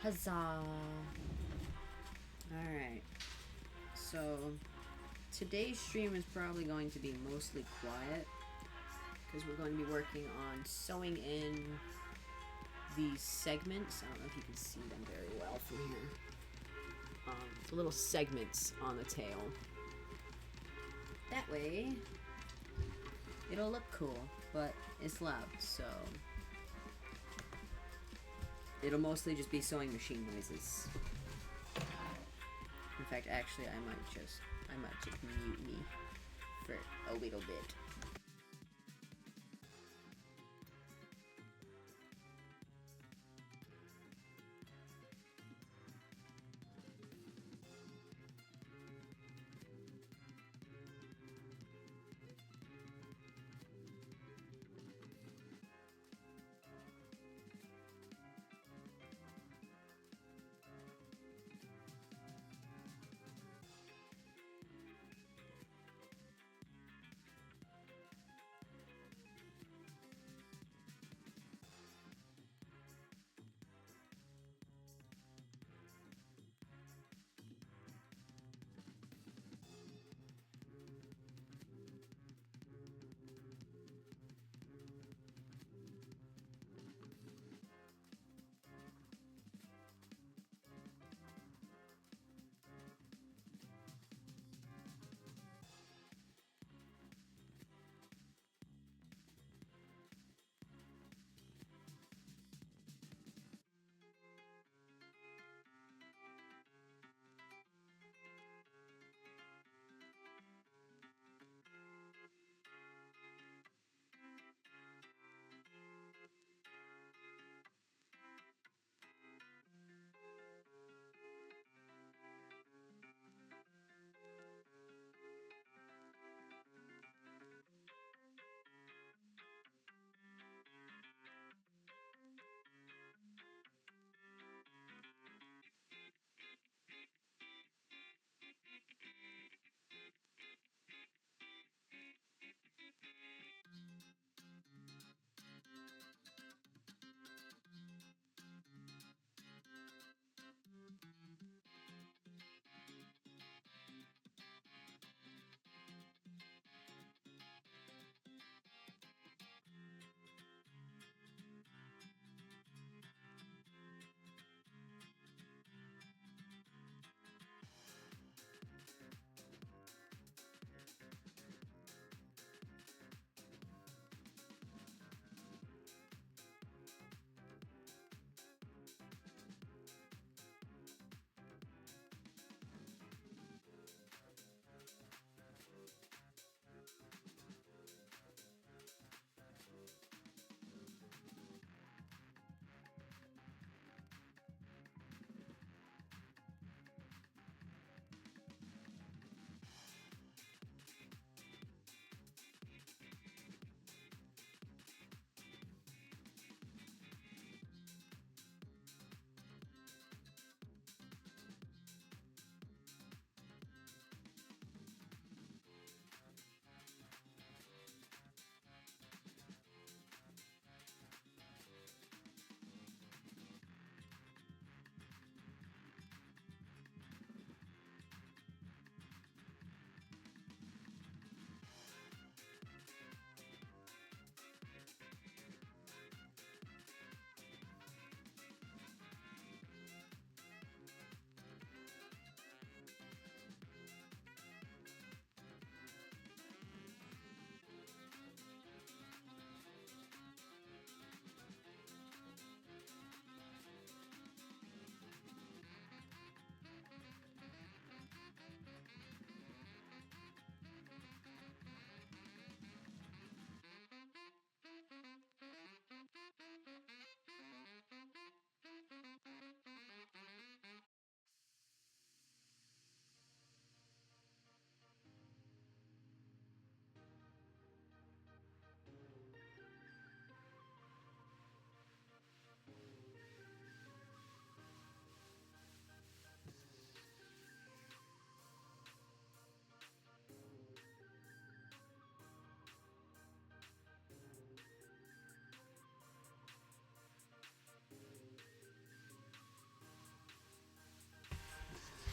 Huzzah! Alright. So, today's stream is probably going to be mostly quiet, because we're going to be working on sewing in these segments. I don't know if you can see them very well from here. The little segments on the tail. That way, it'll look cool, but it's loud, so it'll mostly just be sewing machine noises. In fact, actually, I might just mute me for a little bit.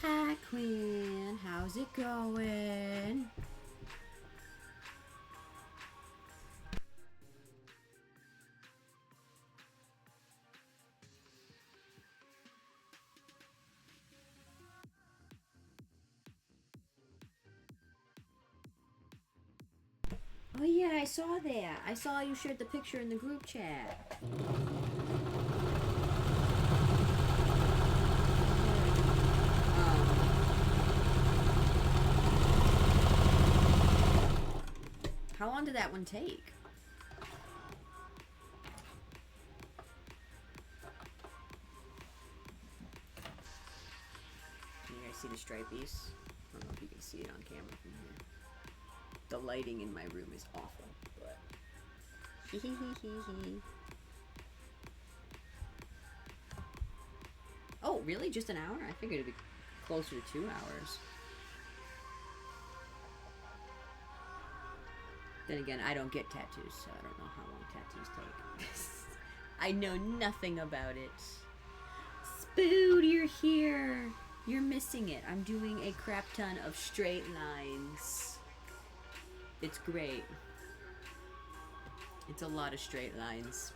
Hi, Quinn. How's it going? Oh yeah, I saw that. I saw you shared the picture in the group chat. How long did that one take? Can you guys see the stripies? I don't know if you can see it on camera from here. The lighting in my room is awful, but hee hee hee hee hee. Oh, really? Just an hour? I figured it'd be closer to 2 hours. Then again, I don't get tattoos, so I don't know how long tattoos take. I know nothing about it. Spood, you're here. You're missing it. I'm doing a crap ton of straight lines. It's great. It's a lot of straight lines.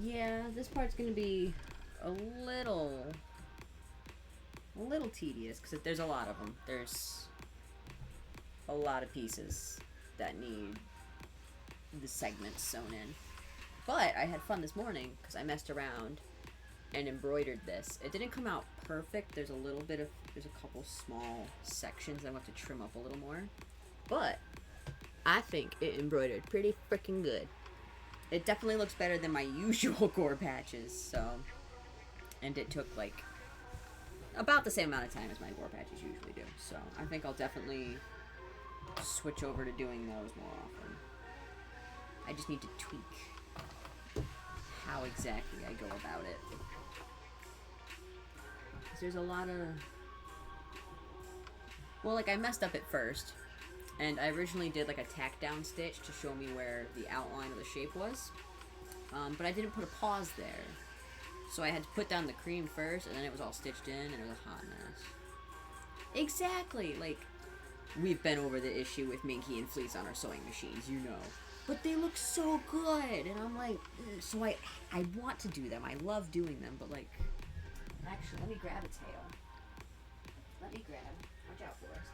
Yeah, this part's gonna be a little tedious because there's a lot of them. There's a lot of pieces that need the segments sewn in. But I had fun this morning because I messed around and embroidered this. It didn't come out perfect. There's a couple small sections I want to trim up a little more. But I think it embroidered pretty freaking good. It definitely looks better than my usual gore patches, so. And it took like about the same amount of time as my gore patches usually do. So I think I'll definitely switch over to doing those more often. I just need to tweak how exactly I go about it. Because there's a lot of... Well, like I messed up at first. And I originally did like a tack down stitch to show me where the outline of the shape was. But I didn't put a pause there. So I had to put down the cream first, and then it was all stitched in, and it was a hot mess. Exactly! Like, we've been over the issue with Minky and Fleece on our sewing machines, you know. But they look so good! And I'm like, so I want to do them. I love doing them, but like... Actually, let me grab a tail. Let me grab. Watch out, Forrest.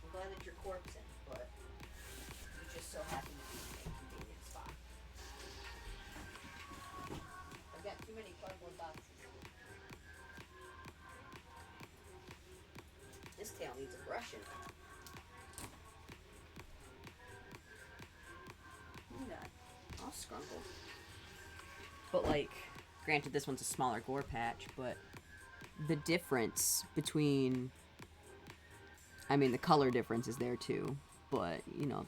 I'm glad that you're corpsing, but you just so happen to be in a convenient spot. I've got too many cardboard boxes. This tail needs a brushing. Look at that. All scrumpled. But like, granted this one's a smaller gore patch, but the difference between... I mean, the color difference is there too, but, you know,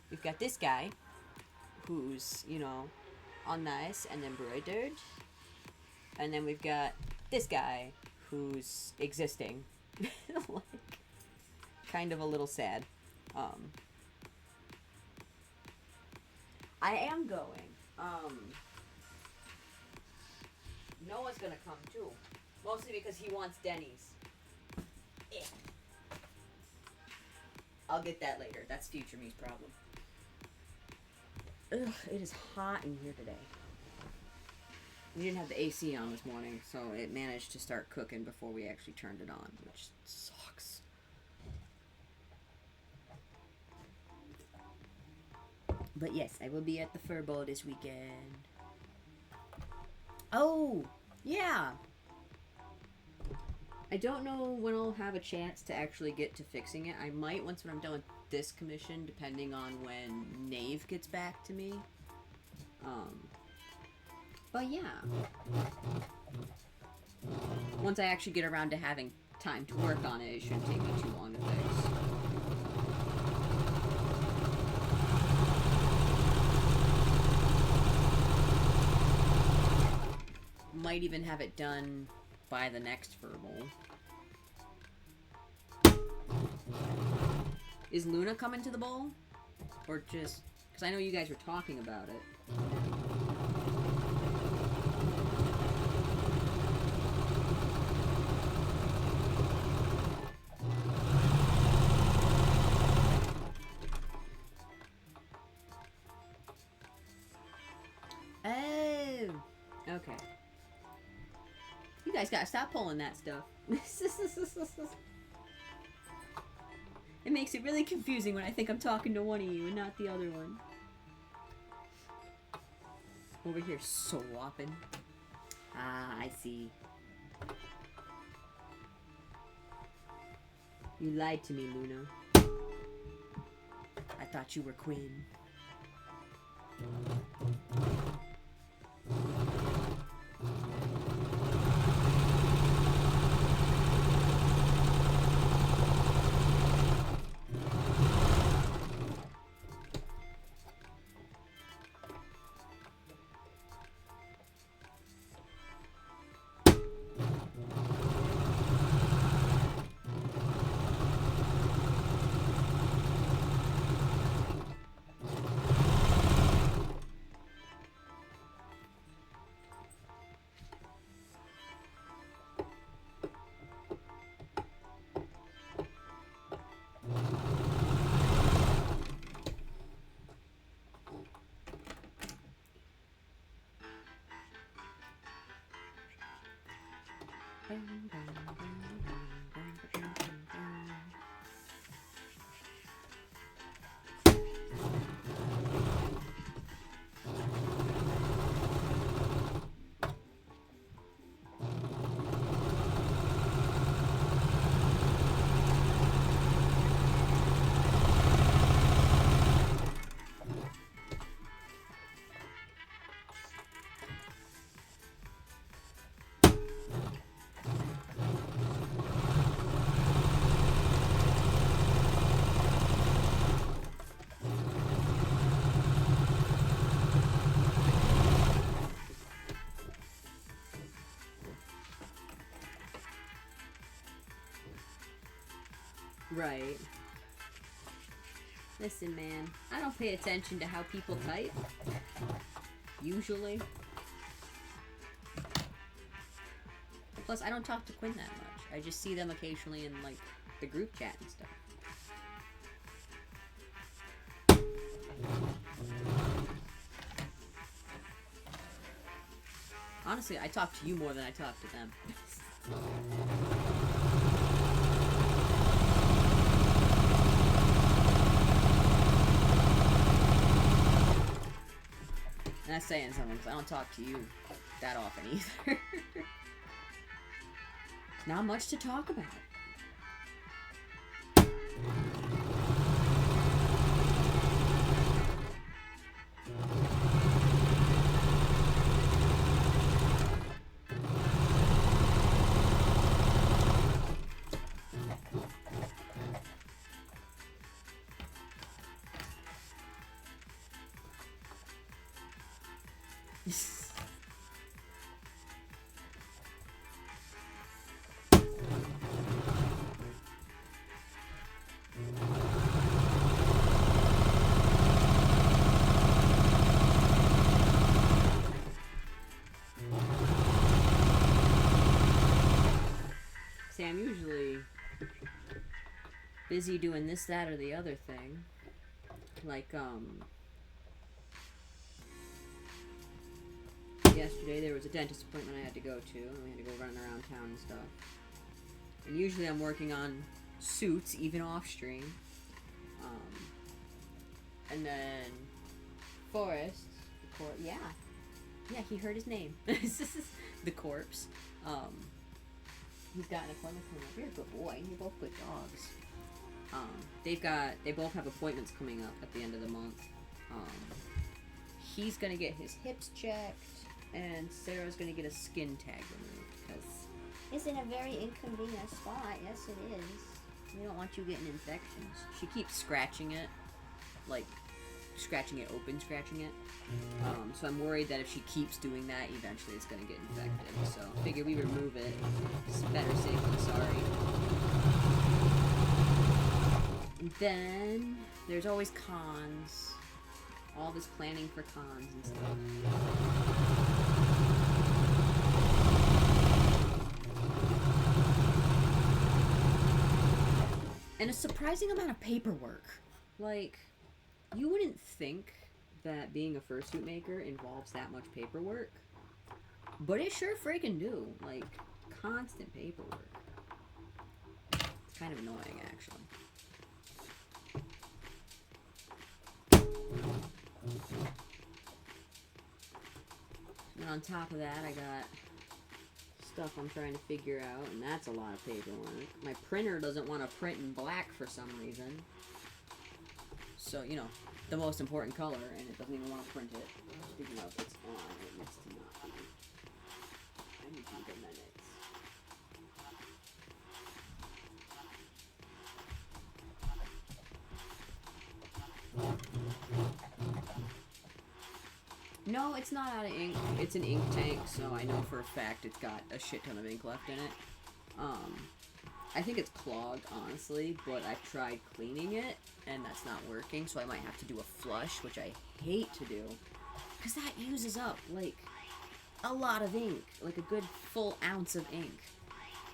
we've got this guy who's, you know, all nice and embroidered, and then we've got this guy who's existing. Like, kind of a little sad. I am going. Noah's gonna come too, mostly because he wants Denny's. Yeah. I'll get that later. That's future me's problem. Ugh, it is hot in here today. We didn't have the AC on this morning, so it managed to start cooking before we actually turned it on, which sucks. But yes, I will be at the Fur Bowl this weekend. Oh, yeah. I don't know when I'll have a chance to actually get to fixing it. I might once when I'm done with this commission depending on when Nave gets back to me. But yeah. Once I actually get around to having time to work on it, it shouldn't take me too long to fix. Might even have it done by the next verbal. Is Luna coming to the bowl? Or just... Because I know you guys were talking about it. Oh! Okay. You guys gotta stop pulling that stuff. It makes it really confusing when I think I'm talking to one of you and not the other one. Over here swapping. Ah, I see. You lied to me, Luna. I thought you were Quinn. Right. Listen, man, I don't pay attention to how people type. Usually. Plus, I don't talk to Quinn that much. I just see them occasionally in, like, the group chat and stuff. Honestly, I talk to you more than I talk to them. And that's saying something, because I don't talk to you that often either. Not much to talk about. See, I'm usually busy doing this, that, or the other thing. Like, yesterday there was a dentist appointment I had to go to, and we had to go running around town and stuff. And usually I'm working on suits, even off stream. And then Forrest, yeah, he heard his name. The corpse. He's got an appointment coming up. You're a good boy. You're both good dogs. They both have appointments coming up at the end of the month. He's gonna get his hips checked, and Sarah's gonna get a skin tag removed, because it's in a very inconvenient spot. Yes, it is. We don't want you getting infections. She keeps scratching it, like, scratching it open, scratching it. So I'm worried that if she keeps doing that, eventually it's gonna get infected. So figure we remove it. It's better safe than sorry. And then there's always cons. All this planning for cons and stuff. And a surprising amount of paperwork. Like, you wouldn't think that being a fursuit maker involves that much paperwork, but it sure freaking do. Like, constant paperwork. It's kind of annoying, actually. And on top of that, I got stuff I'm trying to figure out, and that's a lot of paperwork. My printer doesn't want to print in black for some reason. So, you know, the most important color, and it doesn't even want to print it. Speaking of, it's on. It needs to not be. I need to get minutes. No, it's not out of ink. It's an ink tank, so I know for a fact it's got a shit ton of ink left in it. I think it's clogged, honestly, but I've tried cleaning it, and that's not working, so I might have to do a flush, which I hate to do, because that uses up, like, a lot of ink. Like, a good full ounce of ink,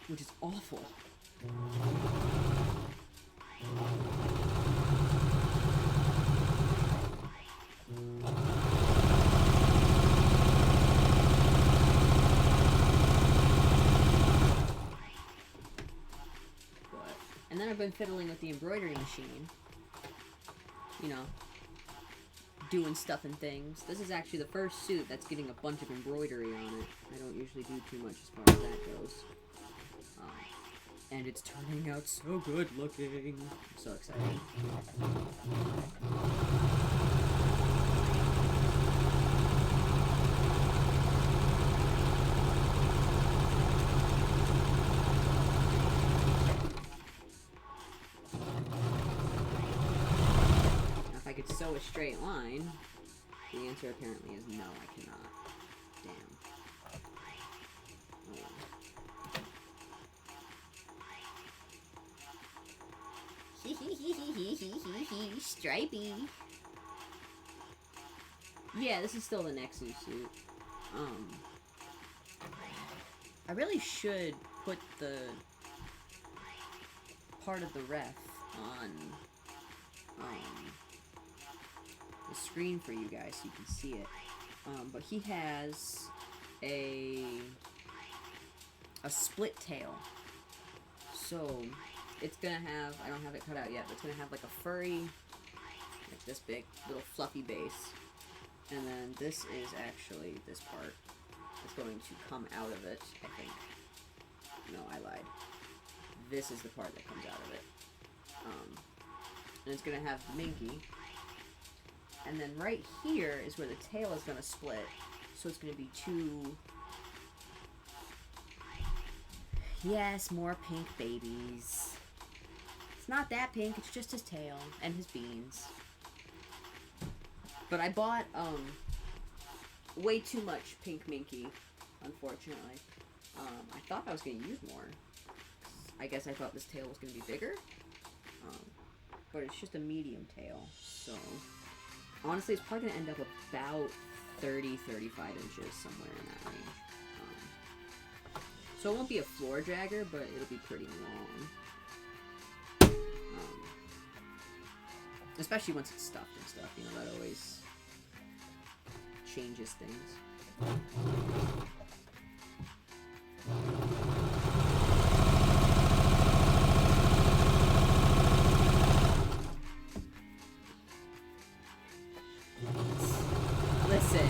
which is awful. And then I've been fiddling with the embroidery machine. You know, doing stuff and things. This is actually the first suit that's getting a bunch of embroidery on it. I don't usually do too much as far as that goes. And it's turning out so good looking. I'm so excited. Sew a straight line? The answer apparently is no, I cannot. Damn. Oh. Stripey. Yeah, this is still the Nexu suit. I really should put the part of the ref on the screen for you guys so you can see it. But he has a split tail. So it's gonna have, I don't have it cut out yet, but it's gonna have like a furry, like this big, little fluffy base. And then this is actually this part that's going to come out of it, I think. No, I lied. This is the part that comes out of it. And it's gonna have Minky. And then right here is where the tail is going to split. So it's going to be two... Yes, more pink babies. It's not that pink, it's just his tail and his beans. But I bought, way too much pink Minky, unfortunately. I thought I was going to use more. I guess I thought this tail was going to be bigger. But it's just a medium tail, so... Honestly, it's probably going to end up about 30, 35 inches, somewhere in that range. So it won't be a floor dragger, but it'll be pretty long. Especially once it's stuffed and stuff, you know, that always changes things. Listen.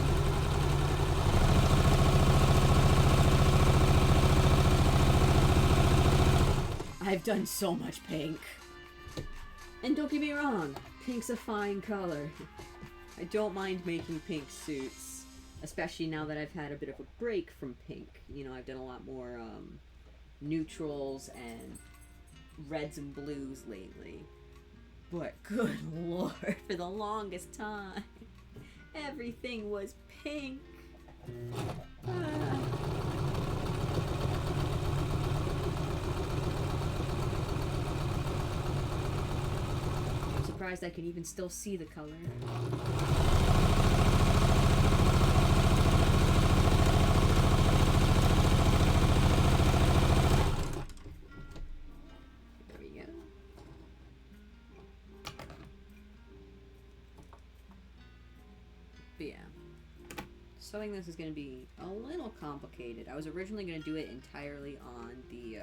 I've done so much pink. And don't get me wrong, pink's a fine color. I don't mind making pink suits, especially now that I've had a bit of a break from pink. You know, I've done a lot more neutrals and reds and blues lately. But good lord, for the longest time, everything was pink. I'm surprised I can even still see the color. There we go. But yeah. Sewing this is going to be a little complicated. I was originally going to do it entirely on the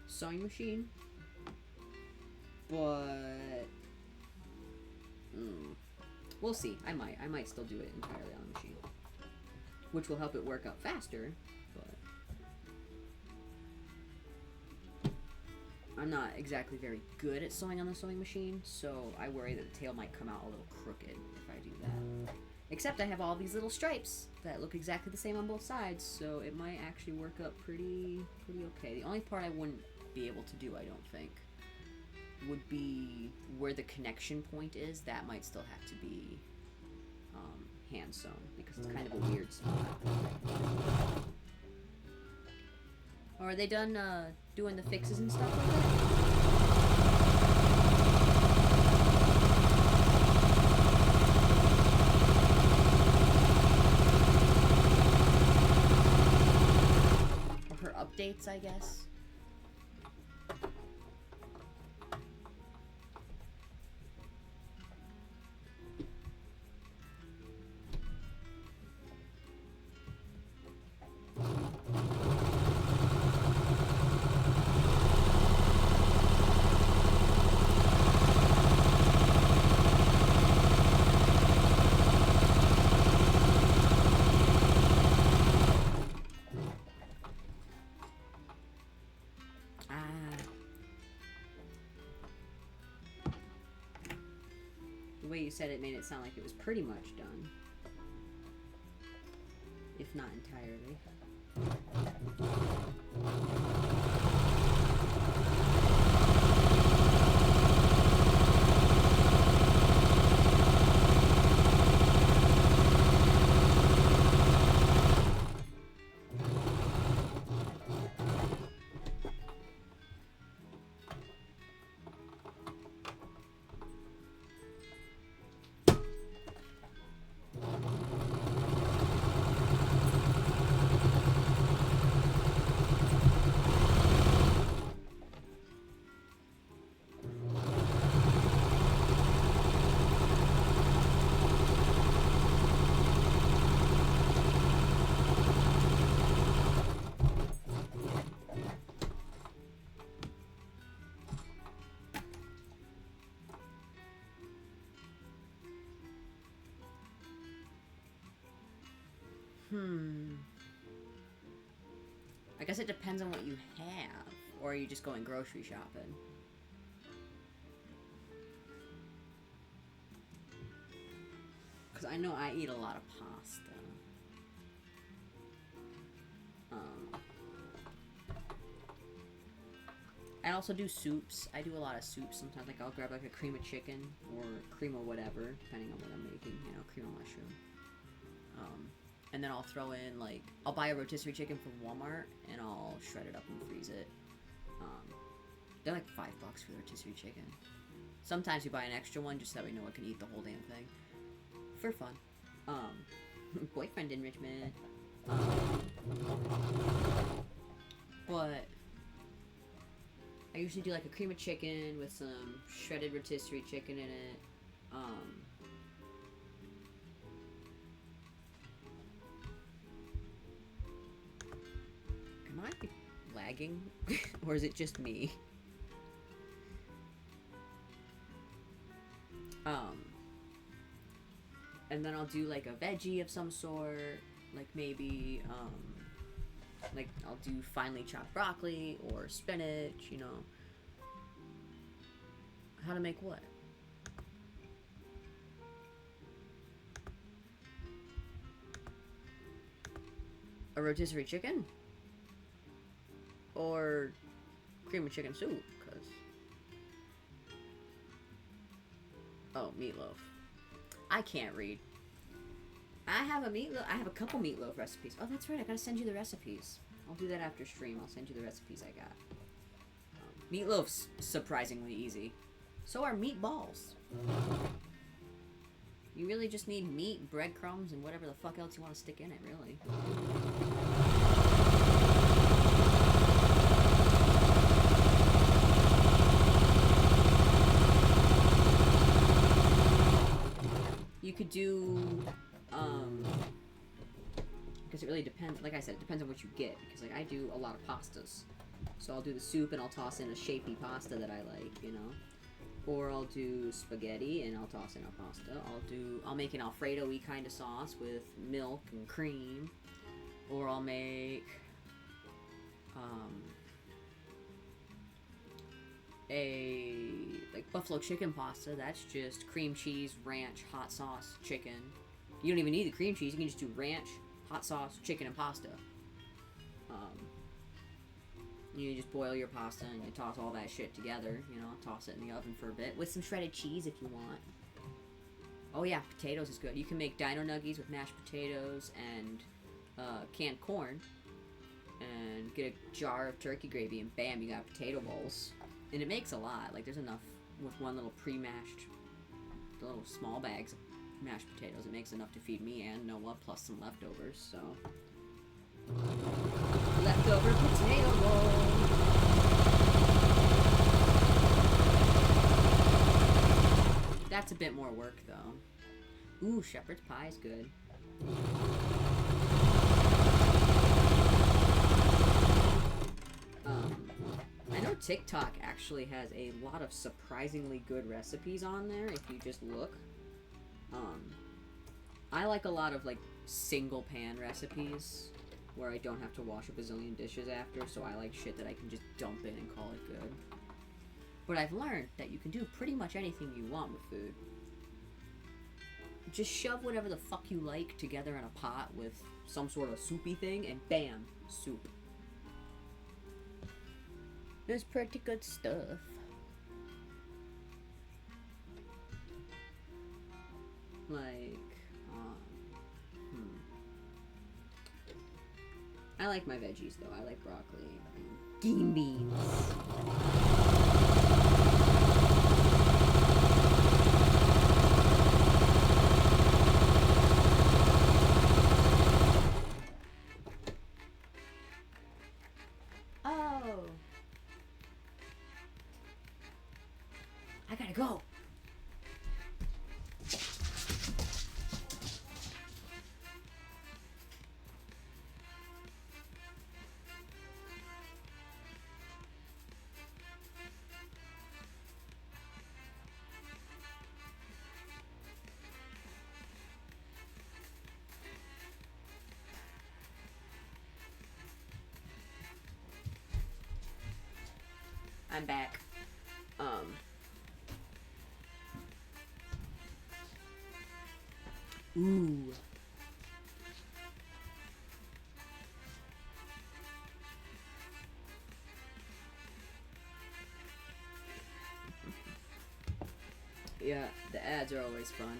sewing machine, but we'll see. I might still do it entirely on the machine, which will help it work out faster, but I'm not exactly very good at sewing on the sewing machine, so I worry that the tail might come out a little crooked if I do that. Except I have all these little stripes that look exactly the same on both sides, so it might actually work up pretty okay. The only part I wouldn't be able to do, I don't think, would be where the connection point is. That might still have to be hand sewn, because it's kind of a weird spot. Or are they done doing the fixes and stuff like that? Updates, I guess. The way you said it made it sound like it was pretty much done, if not entirely. I guess it depends on what you have, or are you just going grocery shopping? Because I know I eat a lot of pasta. I also do soups. I do a lot of soups. Sometimes, like, I'll grab, like, a cream of chicken or cream of whatever, depending on what I'm making. You know, cream of mushroom. And then I'll throw in, like, I'll buy a rotisserie chicken from Walmart, and I'll shred it up and freeze it. They're like $5 for rotisserie chicken. Sometimes you buy an extra one just so that we know I can eat the whole damn thing. For fun. Boyfriend enrichment. But I usually do like a cream of chicken with some shredded rotisserie chicken in it. Am I lagging? Or is it just me? And then I'll do like a veggie of some sort, like maybe, like I'll do finely chopped broccoli or spinach, you know. How to make what? A rotisserie chicken? Or cream of chicken soup? Cause oh, meatloaf. I can't read. I have a meatloaf. I have a couple meatloaf recipes. Oh, that's right. I gotta send you the recipes. I'll do that after stream. I'll send you the recipes I got. Meatloaf's surprisingly easy. So are meatballs. You really just need meat, breadcrumbs, and whatever the fuck else you want to stick in it, really. You could do, because it really depends, like I said, it depends on what you get, because, like, I do a lot of pastas. So I'll do the soup, and I'll toss in a shapy pasta that I like, you know? Or I'll do spaghetti, and I'll toss in a pasta. I'll make an Alfredo-y kind of sauce with milk and cream. Or I'll make, like, buffalo chicken pasta. That's just cream cheese, ranch, hot sauce, chicken. You don't even need the cream cheese. You can just do ranch, hot sauce, chicken, and pasta. You just boil your pasta and you toss all that shit together, you know, toss it in the oven for a bit with some shredded cheese if you want. Oh yeah, potatoes is good. You can make dino nuggies with mashed potatoes and canned corn and get a jar of turkey gravy and bam, you got potato bowls. And it makes a lot. Like, there's enough with one little pre-mashed, the little small bags of mashed potatoes. It makes enough to feed me and Noah plus some leftovers, so... Leftover potato bowl. That's a bit more work, though. Ooh, shepherd's pie is good. I know TikTok actually has a lot of surprisingly good recipes on there if you just look. I like a lot of, like, single pan recipes where I don't have to wash a bazillion dishes after, so I like shit that I can just dump in and call it good. But I've learned that you can do pretty much anything you want with food. Just shove whatever the fuck you like together in a pot with some sort of soupy thing, and bam, soup. It's pretty good stuff. Like, I like my veggies, though. I like broccoli and green beans. Oh. I gotta go. I'm back. Ooh. Yeah, the ads are always fun.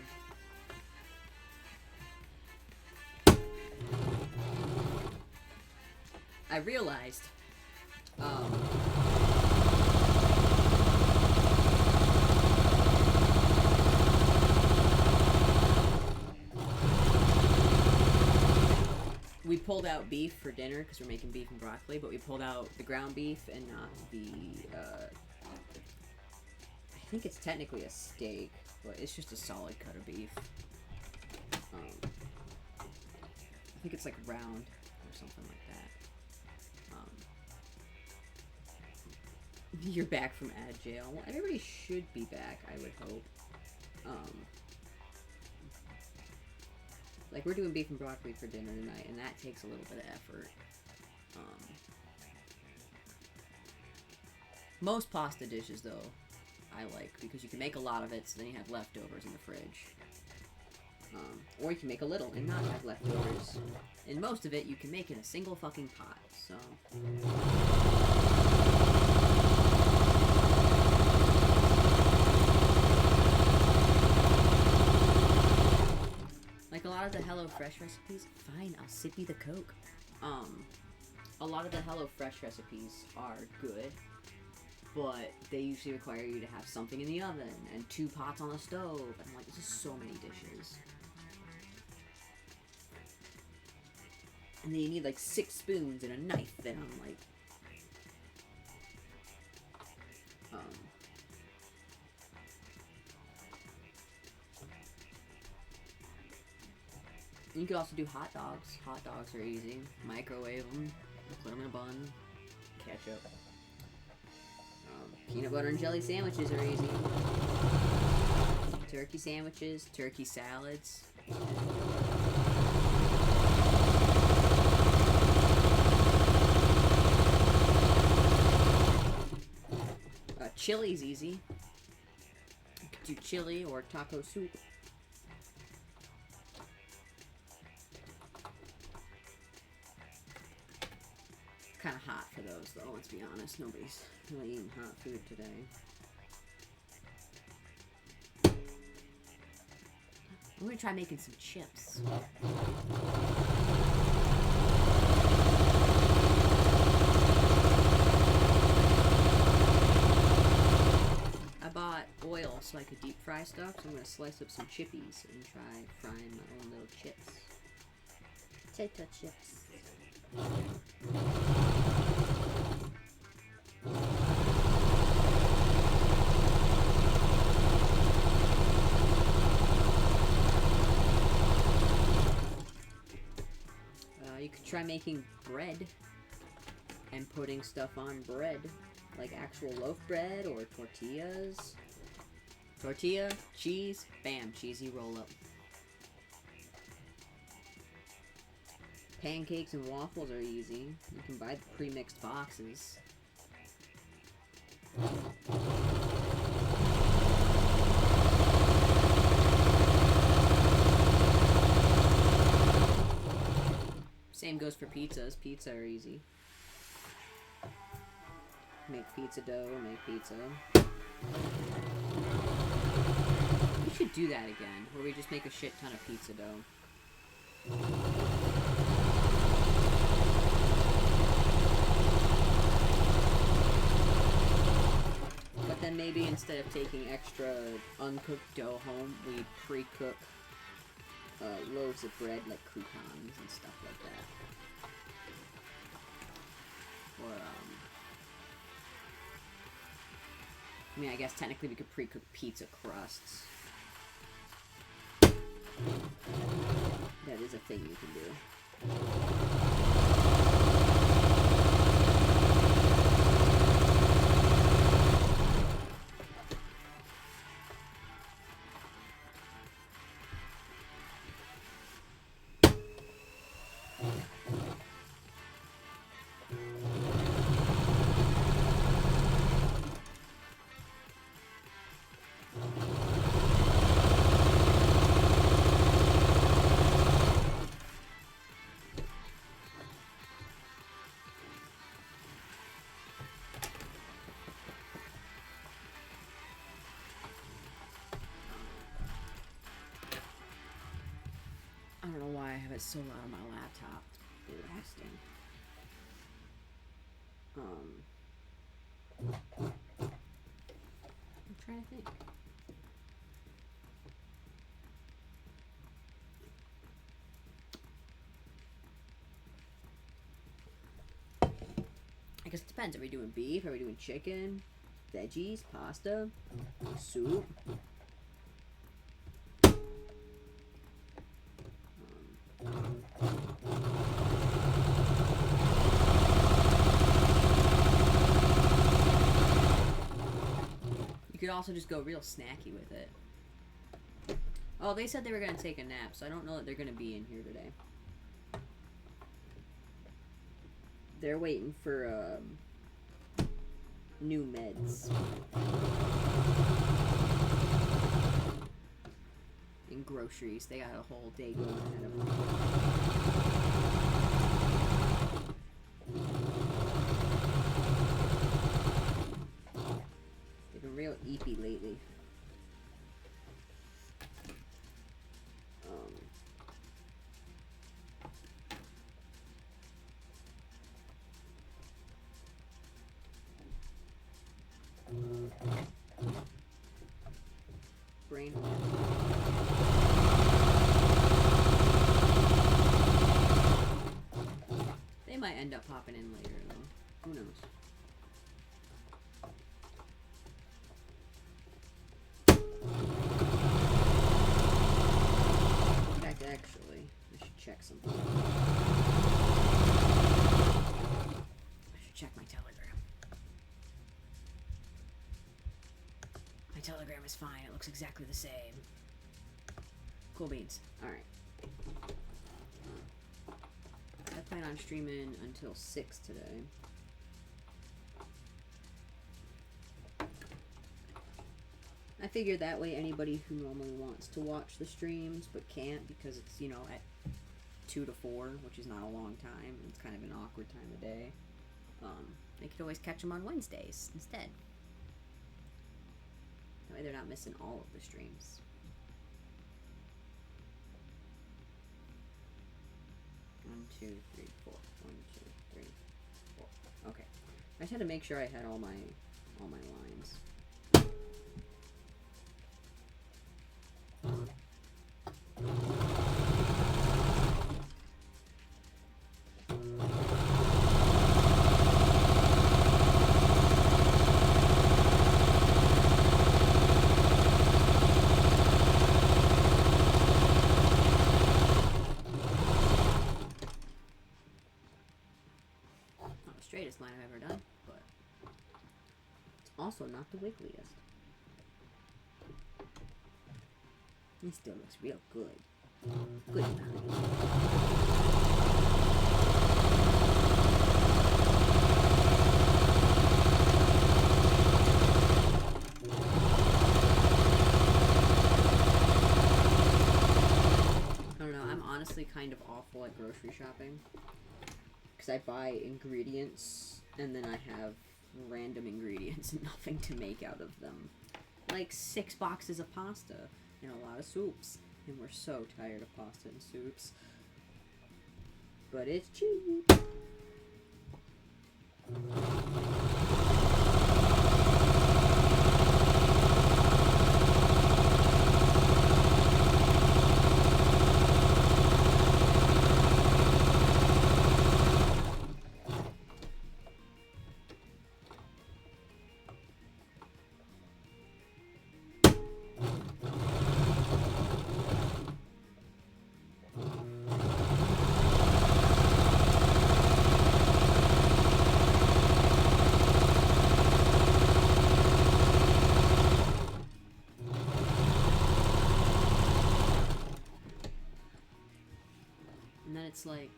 I realized, we pulled out beef for dinner because we're making beef and broccoli, but we pulled out the ground beef and not the, I think it's technically a steak, but it's just a solid cut of beef. I think it's like round or something like that. You're back from ad jail. Well, everybody should be back, I would hope. Like, we're doing beef and broccoli for dinner tonight, and that takes a little bit of effort. Most pasta dishes, though, I like, because you can make a lot of it, so then you have leftovers in the fridge. Or you can make a little and not have leftovers. And most of it you can make in a single fucking pot, so... Like a lot of the HelloFresh recipes, fine, I'll sip you the Coke. A lot of the HelloFresh recipes are good, but they usually require you to have something in the oven and 2 pots on the stove. And I'm like, this is so many dishes. And then you need like 6 spoons and a knife, and I'm like... You could also do hot dogs. Hot dogs are easy. Microwave them, put them in a bun, ketchup. Peanut butter and jelly sandwiches are easy. Turkey sandwiches, turkey salads. Chili's easy. You could do chili or taco soup. Kind of hot for those, though, let's be honest. Nobody's really eating hot food today. I'm gonna try making some chips. I bought oil so I could deep fry stuff, so I'm gonna slice up some chippies and try frying my own little chips. Potato chips. You could try making bread and putting stuff on bread, like actual loaf bread or tortillas. Tortilla, cheese, bam, cheesy roll up. Pancakes and waffles are easy. You can buy the pre-mixed boxes. Same goes for pizzas. Pizza are easy. Make pizza dough, make pizza. We should do that again, where we just make a shit ton of pizza dough. But then maybe instead of taking extra uncooked dough home, we pre-cook loaves of bread, like croutons and stuff like that. Or, I mean, I guess technically we could pre-cook pizza crusts. That is a thing you can do. I don't know why I have it so loud on my laptop. It's blasting. I'm trying to think. I guess it depends. Are we doing beef? Are we doing chicken? Veggies? Pasta? Soup? You could also just go real snacky with it. Oh, they said they were going to take a nap, so I don't know that they're going to be in here today. They're waiting for, new meds. In groceries, they got a whole day going ahead of them. They've been real eepy lately. Brain. They might end up popping in later, though. Who knows? In fact, actually, I should check something. I should check my Telegram. My Telegram is fine. It looks exactly the same. Cool beans. Alright. I plan on streaming until 6 today. I figured that way anybody who normally wants to watch the streams but can't because it's, you know, at 2 to 4, which is not a long time. It's kind of an awkward time of day. They could always catch them on Wednesdays instead. That way they're not missing all of the streams. One, two, three, four. 1, 2, 3, 4. Okay. I just had to make sure I had all my lines. Straightest line I've ever done, but it's also not the wiggliest. He still looks real good. Good enough. I don't know, I'm honestly kind of awful at grocery shopping. Because I buy ingredients, and then I have random ingredients and nothing to make out of them. Like 6 boxes of pasta, and a lot of soups. And we're so tired of pasta and soups. But it's cheap. And then it's like,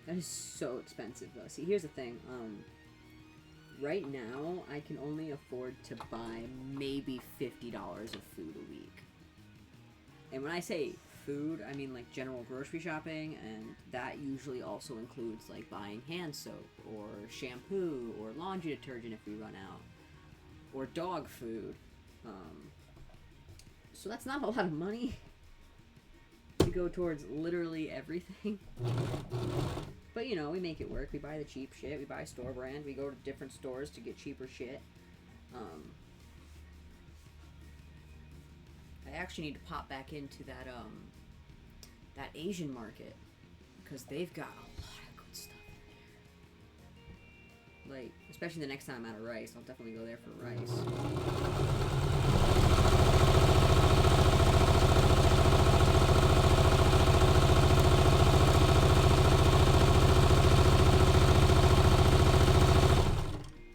that is so expensive though. See, here's the thing. Right now, I can only afford to buy maybe $50 of food a week. And when I say food, I mean like general grocery shopping, and that usually also includes like buying hand soap, or shampoo, or laundry detergent if we run out, or dog food. So that's not a lot of money to go towards literally everything. But, you know, we make it work. We buy the cheap shit. We buy store brand. We go to different stores to get cheaper shit. I actually need to pop back into that, that Asian market. Because they've got a lot of good stuff in there. Like, especially the next time I'm out of rice. I'll definitely go there for rice.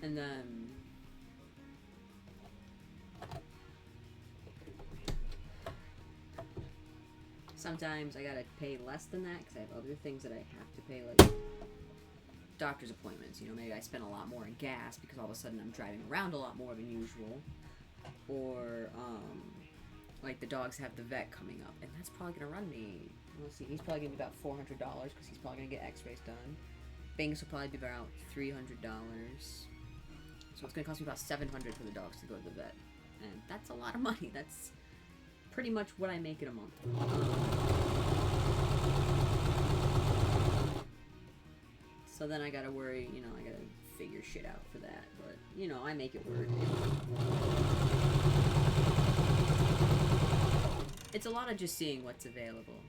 And then Sometimes I gotta pay less than that because I have other things that I have to pay, like doctor's appointments. You know, maybe I spend a lot more in gas because all of a sudden I'm driving around a lot more than usual. Or, like the dogs have the vet coming up, and that's probably gonna run me, let's see, he's probably gonna be about $400 because he's probably gonna get x-rays done. Bangs will probably be about $300. So it's gonna cost me about $700 for the dogs to go to the vet. And that's a lot of money. That's pretty much what I make in a month. So then I gotta worry, you know, I gotta figure shit out for that. But, you know, I make it work. It's a lot of just seeing what's available.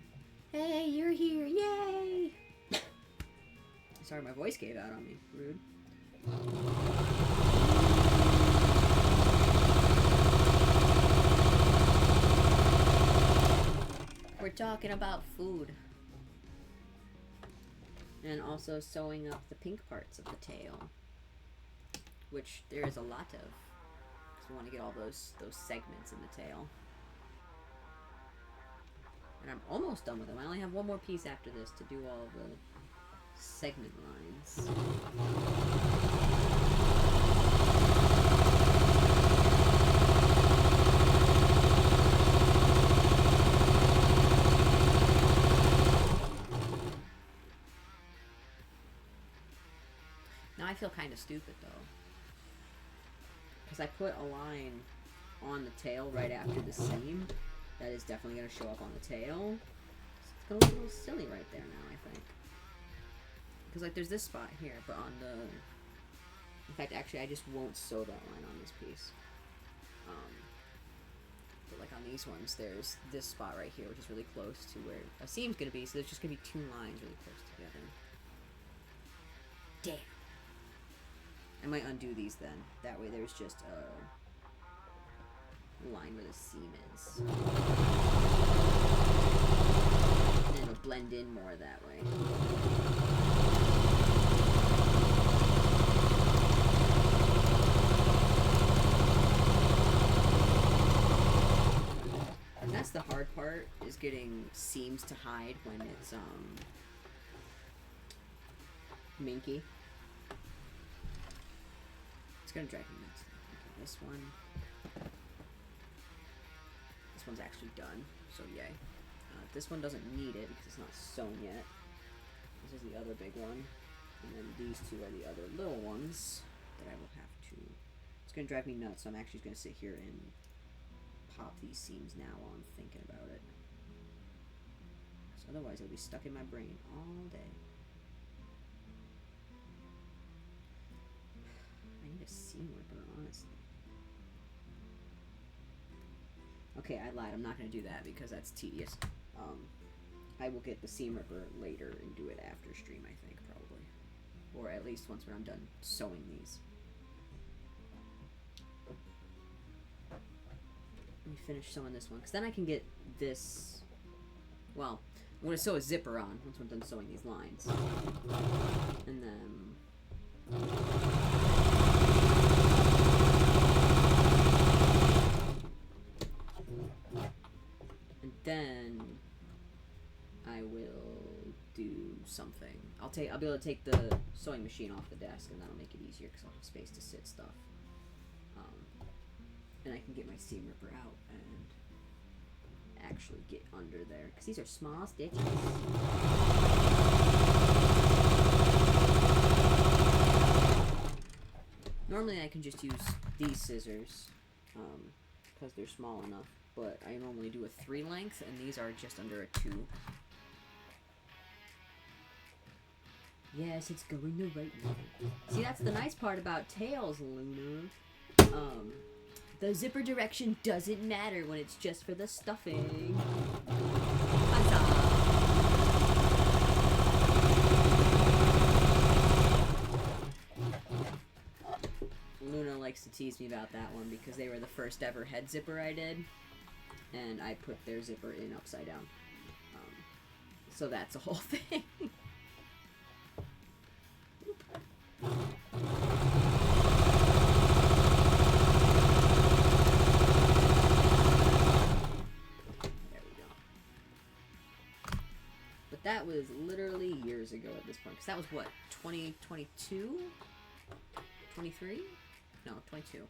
Hey, you're here, yay! Sorry, my voice gave out on me. Rude. We're talking about food. And also sewing up the pink parts of the tail. Which there is a lot of. Because we want to get all those segments in the tail. And I'm almost done with them. I only have one more piece after this to do all of the segment lines. Now I feel kind of stupid though. Because I put a line on the tail right after the seam. That is definitely going to show up on the tail. It's going to look a little silly right there now, I think. Because, like, there's this spot here, but on the... In fact, actually, I just won't sew that line on this piece. But, like, on these ones, there's this spot right here, which is really close to where a seam's going to be, so there's just going to be two lines really close together. Damn. I might undo these then. That way there's just a line where the seam is. And it'll blend in more that way. And that's the hard part, is getting seams to hide when it's minky. It's gonna drive me nuts. Okay, this one. This one's actually done, so yay. This one doesn't need it because it's not sewn yet. This is the other big one. And then these two are the other little ones that I will have to... It's going to drive me nuts, so I'm actually going to sit here and pop these seams now while I'm thinking about it. So otherwise it'll be stuck in my brain all day. I need a seam ripper, honestly. Okay, I lied. I'm not going to do that because that's tedious. I will get the seam ripper later and do it after stream, I think, probably. Or at least once when I'm done sewing these. Let me finish sewing this one, because then I can get this... Well, I'm going to sew a zipper on once I'm done sewing these lines. And then... And then I will do something. I'll be able to take the sewing machine off the desk, and that'll make it easier because I'll have space to sit stuff. And I can get my seam ripper out and actually get under there because these are small stitches. Normally I can just use these scissors because they're small enough. But I normally do a 3 length, and these are just under a 2. Yes, it's going the right way. See, that's the nice part about tails, Luna. The zipper direction doesn't matter when it's just for the stuffing. Huzzah! Luna likes to tease me about that one because they were the first ever head zipper I did. And I put their zipper in upside down. So that's a whole thing. There we go. That was literally years ago at this point. Because that was what, 2022? 23? No, 22.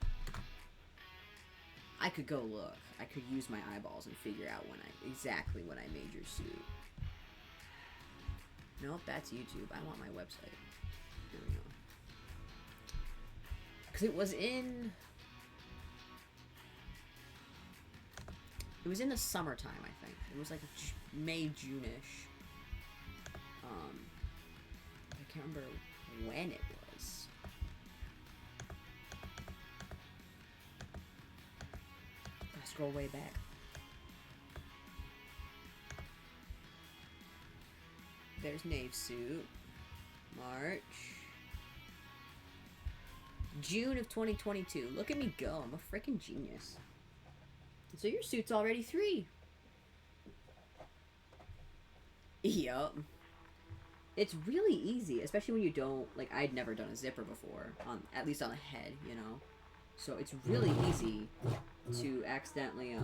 I could go look. I could use my eyeballs and figure out exactly when I made your suit. Nope, that's YouTube. I want my website. Here we go. Because it was in the summertime, I think. It was like May, June-ish. I can't remember when it was. Gotta scroll way back. There's Knave suit. March. June of 2022. Look at me go. I'm a freaking genius. So your suit's already 3. Yup. It's really easy, especially when you don't, like, I'd never done a zipper before, at least on a head, you know? So it's really easy to accidentally,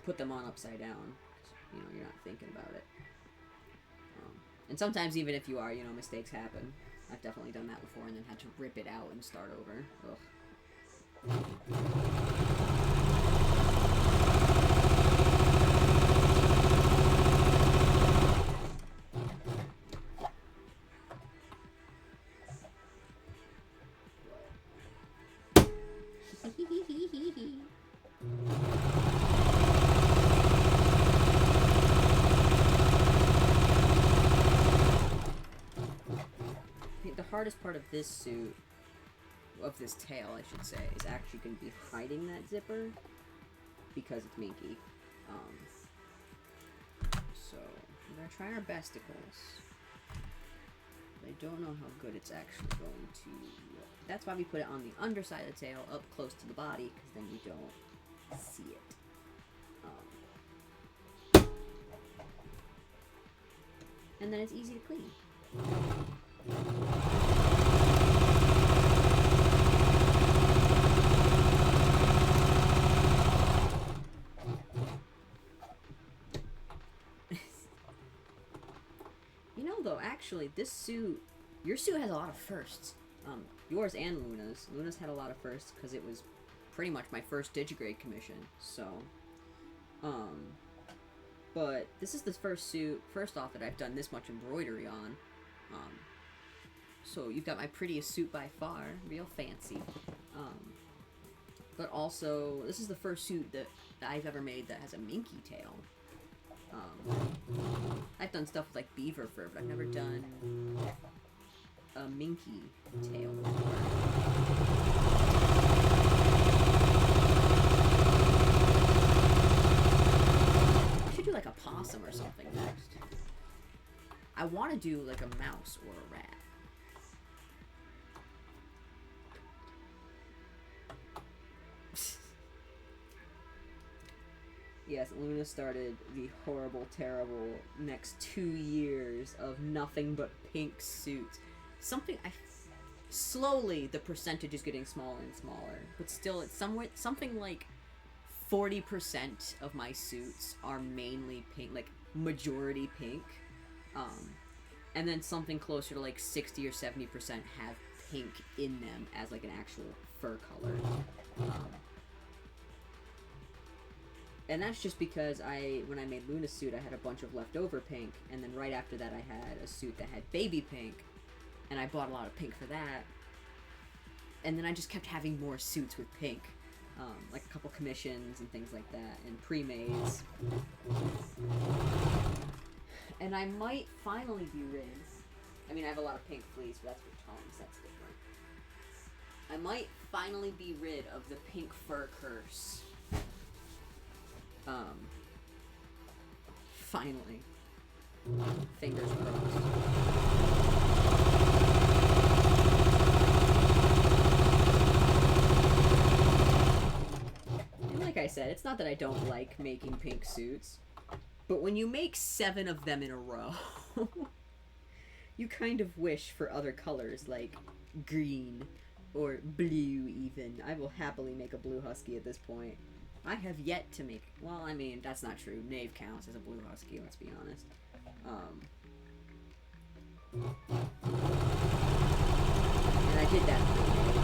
put them on upside down, 'cause, you know, you're not thinking about it. And sometimes even if you are, you know, mistakes happen. I've definitely done that before and then had to rip it out and start over. Ugh. The hardest part of this suit, of this tail, I should say, is actually going to be hiding that zipper because it's minky. So we're going to try our besticles. I don't know how good it's actually going to look. That's why we put it on the underside of the tail, up close to the body, because then you don't see it. And then it's easy to clean. You know, though, actually, this suit, your suit has a lot of firsts. Yours and Luna's. Luna's had a lot of firsts because it was pretty much my first Digigrade commission, so, but this is the first suit, first off, that I've done this much embroidery on. So you've got my prettiest suit by far, real fancy. But also, this is the first suit that I've ever made that has a minky tail. I've done stuff with like beaver fur, but I've never done a minky tail before. I should do like a possum or something next. I want to do like a mouse or a rat. Yes, Luna started the horrible, terrible next 2 years of nothing but pink suits. Slowly the percentage is getting smaller and smaller, but still it's something like 40% of my suits are mainly pink, like majority pink. And then something closer to like 60 or 70% have pink in them as like an actual fur color. And that's just because when I made Luna's suit, I had a bunch of leftover pink, and then right after that I had a suit that had baby pink, and I bought a lot of pink for that. And then I just kept having more suits with pink, like a couple commissions and things like that, and pre-mades. And I might finally be rid. I mean, I have a lot of pink fleece, but that's for Tom's, that's different. I might finally be rid of the pink fur curse. Finally. Fingers crossed. And like I said, it's not that I don't like making pink suits, but when you make 7 of them in a row, you kind of wish for other colors, like green, or blue even. I will happily make a blue husky at this point. I have yet to make... Well, I mean, that's not true. Knave counts as a blue husky, let's be honest. And I did that pre-made.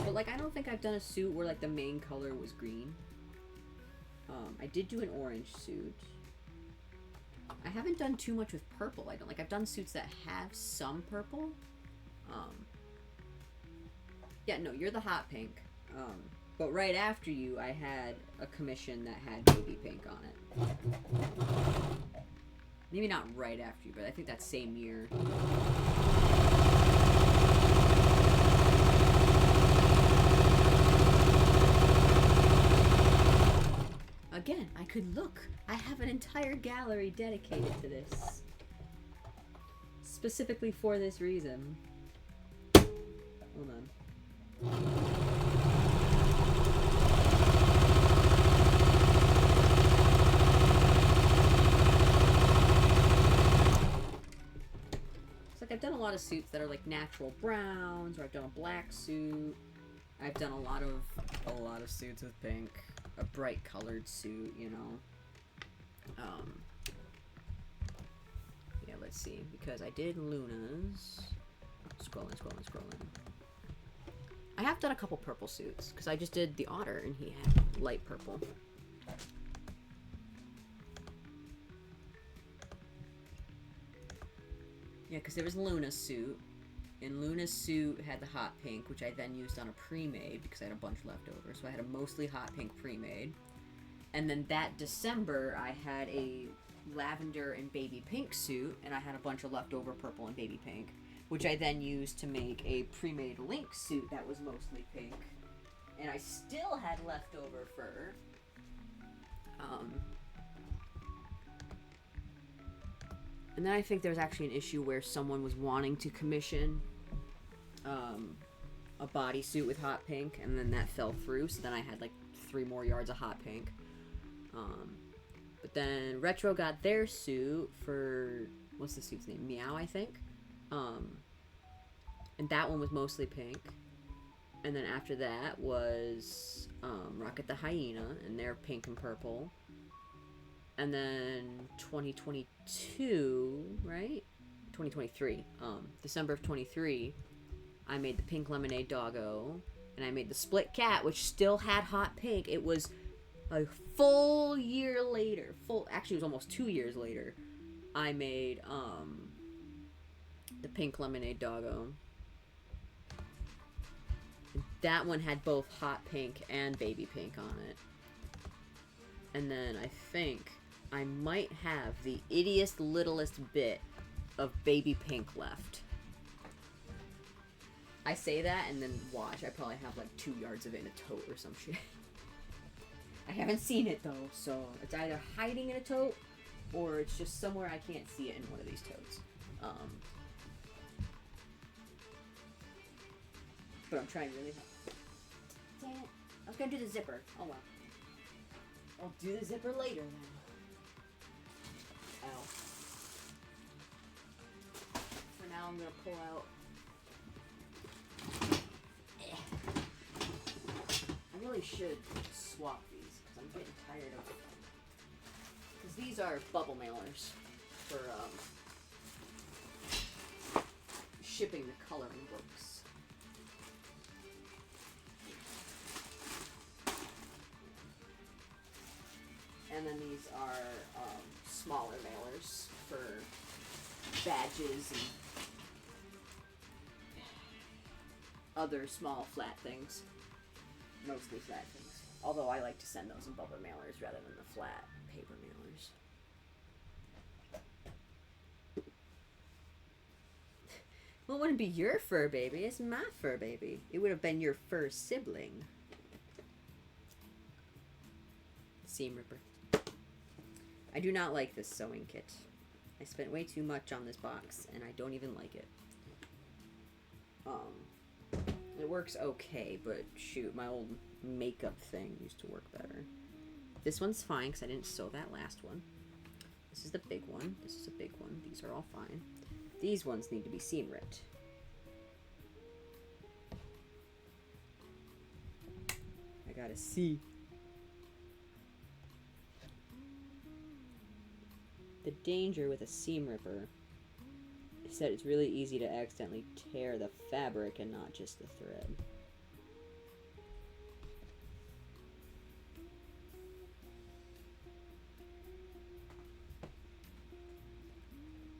But like, I don't think I've done a suit where like the main color was green. I did do an orange suit. I haven't done too much with purple. I don't like. I've done suits that have some purple. Yeah, no, you're the hot pink. But right after you, I had a commission that had baby pink on it. Maybe not right after you, but I think that same year. Again, I could look. I have an entire gallery dedicated to this. Specifically for this reason. Hold on. It's like I've done a lot of suits that are like natural browns, or I've done a black suit. I've done a lot of suits with pink. A bright colored suit, you know. Yeah, let's see. Because I did Luna's. Scrolling. I have done a couple purple suits. Because I just did the Otter and he had light purple. Yeah, because there was Luna's suit. And Luna's suit had the hot pink, which I then used on a pre-made because I had a bunch left over. So I had a mostly hot pink pre-made. And then that December, I had a lavender and baby pink suit, and I had a bunch of leftover purple and baby pink, which I then used to make a pre-made Link suit that was mostly pink. And I still had leftover fur. And then I think there was actually an issue where someone was wanting to commission a bodysuit with hot pink, and then that fell through, so then I had like 3 more yards of hot pink. But then Retro got their suit for, what's the suit's name? Meow, I think. And that one was mostly pink. And then after that was Rocket the Hyena, and they're pink and purple. And then 2022, right? 2023. December of 23, I made the Pink Lemonade Doggo, and I made the Split Cat, which still had hot pink. It was a full year later. Actually, it was almost 2 years later. I made the Pink Lemonade Doggo. And that one had both hot pink and baby pink on it. And then I think I might have the ittiest littlest bit of baby pink left. I say that and then watch. I probably have like 2 yards of it in a tote or some shit. I haven't seen it though, so it's either hiding in a tote or it's just somewhere I can't see it in one of these totes. But I'm trying really hard. Dang it. I was gonna do the zipper. Oh well. I'll do the zipper later then. Ow. For now, I'm gonna pull out. I really should swap these because I'm getting tired of. Because these are bubble mailers for shipping the coloring books. And then these are smaller mailers for badges and other small flat things. Mostly flat things. Although I like to send those in bubble mailers rather than the flat paper mailers. Well, it wouldn't be your fur baby, it's my fur baby. It would have been your fur sibling. Seam ripper. I do not like this sewing kit. I spent way too much on this box, and I don't even like it. It works okay, but shoot, my old makeup thing used to work better. This one's fine, because I didn't sew that last one. This is the big one. This is a big one. These are all fine. These ones need to be seam ripped. I gotta see. The danger with a seam ripper is that it's really easy to accidentally tear the fabric and not just the thread.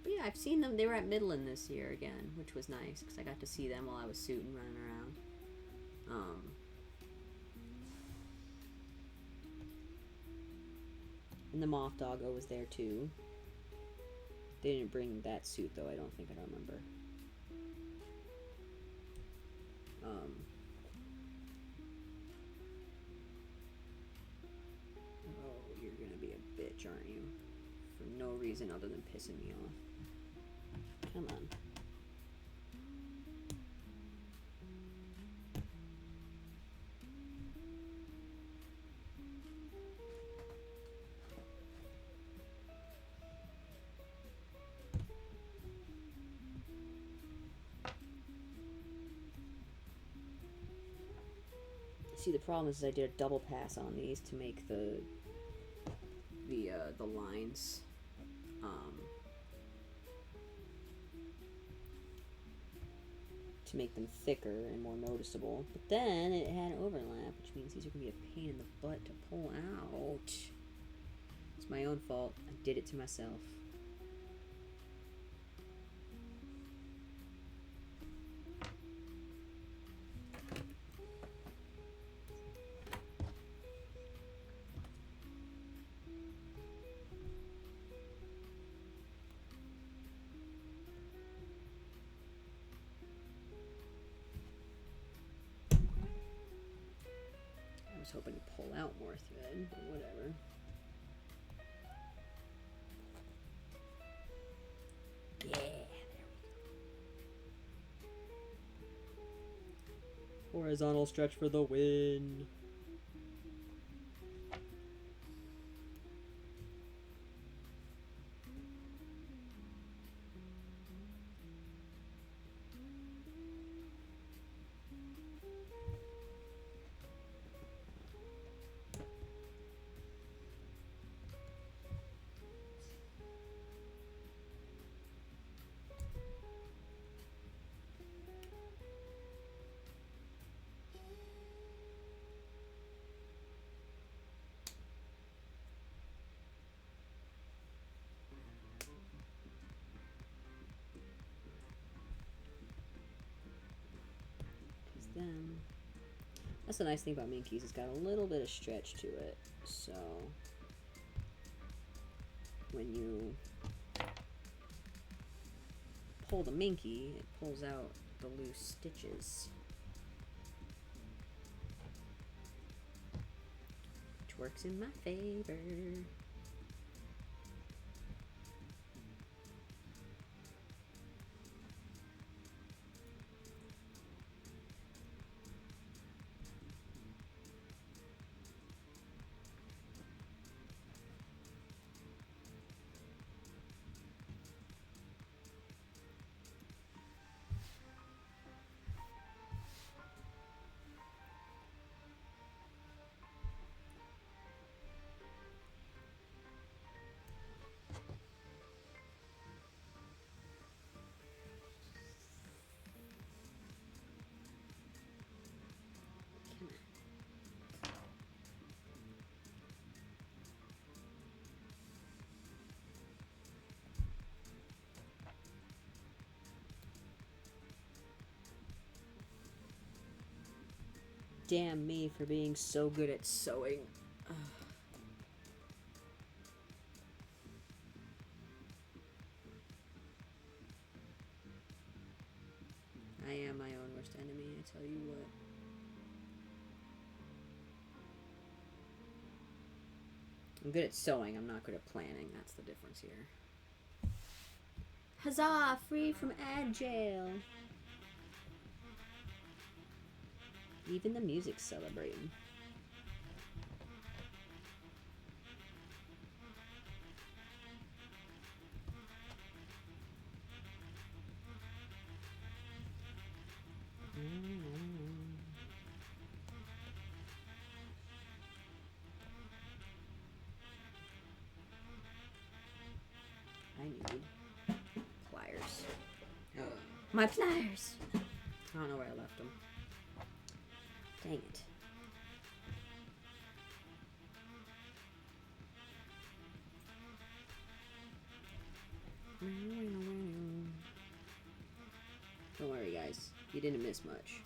But yeah, I've seen them. They were at Midland this year again, which was nice because I got to see them while I was suiting running around. And the Moth Doggo was there too. They didn't bring that suit though, I don't think. I don't remember. Oh, you're gonna be a bitch, aren't you? For no reason other than pissing me off. Come on. See, the problem is I did a double pass on these to make the lines to make them thicker and more noticeable. But then it had overlap, which means these are gonna be a pain in the butt to pull out. It's my own fault. I did it to myself. I was hoping to pull out more thread, but whatever. Yeah, there we go. Horizontal stretch for the win. Them. That's the nice thing about Minkies. It's got a little bit of stretch to it, so when you pull the Minky, it pulls out the loose stitches, which works in my favor. Damn me for being so good at sewing. Ugh. I am my own worst enemy, I tell you what. I'm good at sewing, I'm not good at planning. That's the difference here. Huzzah! Free from ad jail! Even the music's celebrating. need pliers. My pliers! I don't know where I left them. Dang it. Don't worry, guys. You didn't miss much.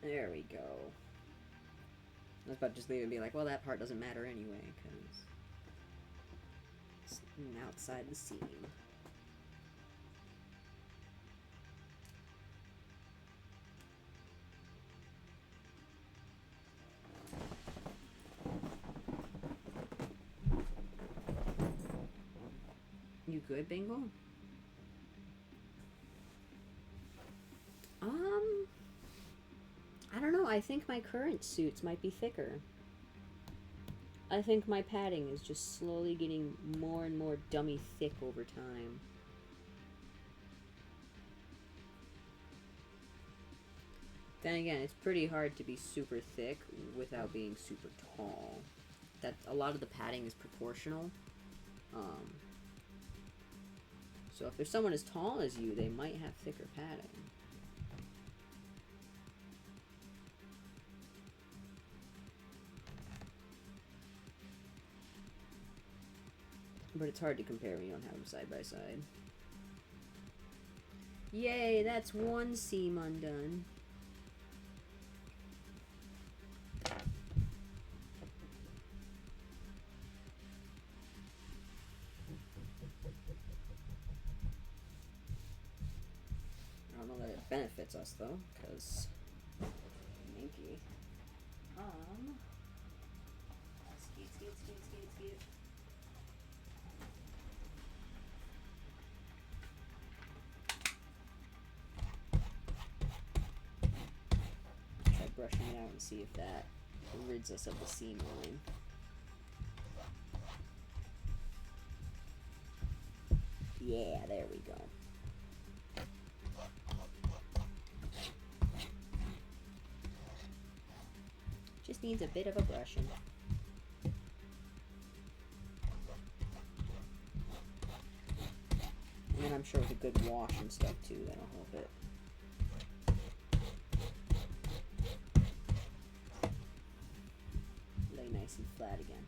There we go. I was about to just leave it and be like, well, that part doesn't matter anyway, because it's outside the seam. You good, Bingle? I don't know. I think my current suits might be thicker. I think my padding is just slowly getting more and more dummy thick over time. Then again, it's pretty hard to be super thick without being super tall. That a lot of the padding is proportional. So if there's someone as tall as you, they might have thicker padding. But it's hard to compare when you don't have them side by side. Yay, that's one seam undone. I don't know that it benefits us though, because Minky. Skeet. Try brushing it out and see if that rids us of the seam line. Yeah, there we go. Just needs a bit of a brushing. And then I'm sure with a good wash and stuff too, that'll help it. Lay nice and flat again.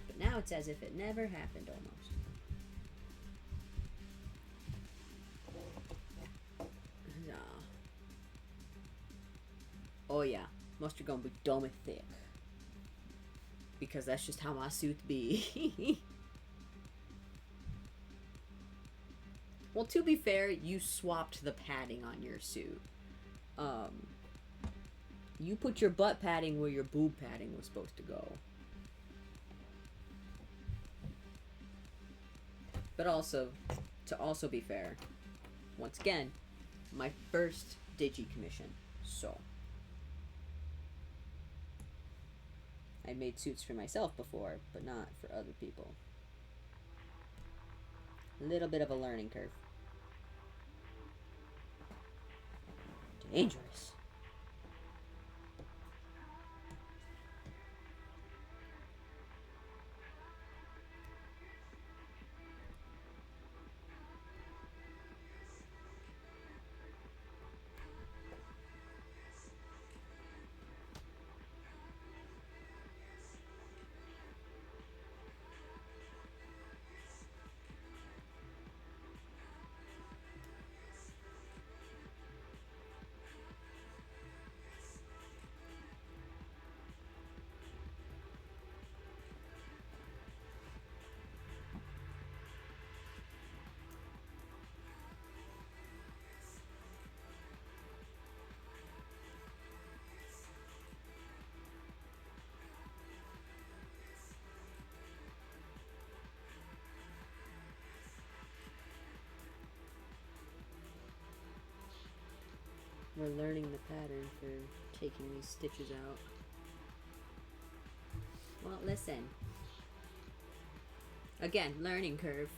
But now it's as if it never happened almost. Oh yeah, mustard gonna be dumb and thick. Because that's just how my suit be. Well, to be fair, you swapped the padding on your suit. You put your butt padding where your boob padding was supposed to go. But also, to also be fair, once again, my first digi commission, so. I made suits for myself before, but not for other people. A little bit of a learning curve. Dangerous. We're learning the pattern for taking these stitches out. Well, listen. Again, learning curve.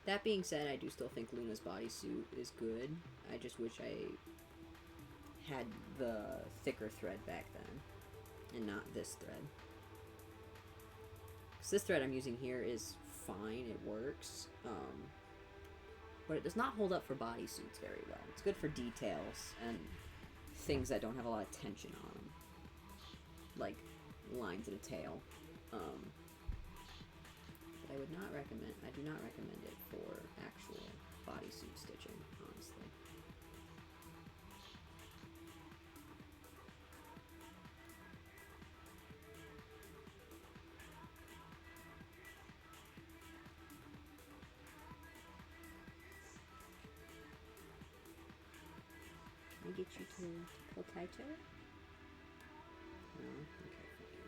That being said, I do still think Luna's bodysuit is good. I just wish I had the thicker thread back then, and not this thread. Because this thread I'm using here is fine, it works, but it does not hold up for bodysuits very well. It's good for details and things that don't have a lot of tension on them, like lines in a tail. But I would not recommend, I do not recommend it for actual bodysuit stitching, honestly. Can I get you to pull tighter? No? Okay, fine.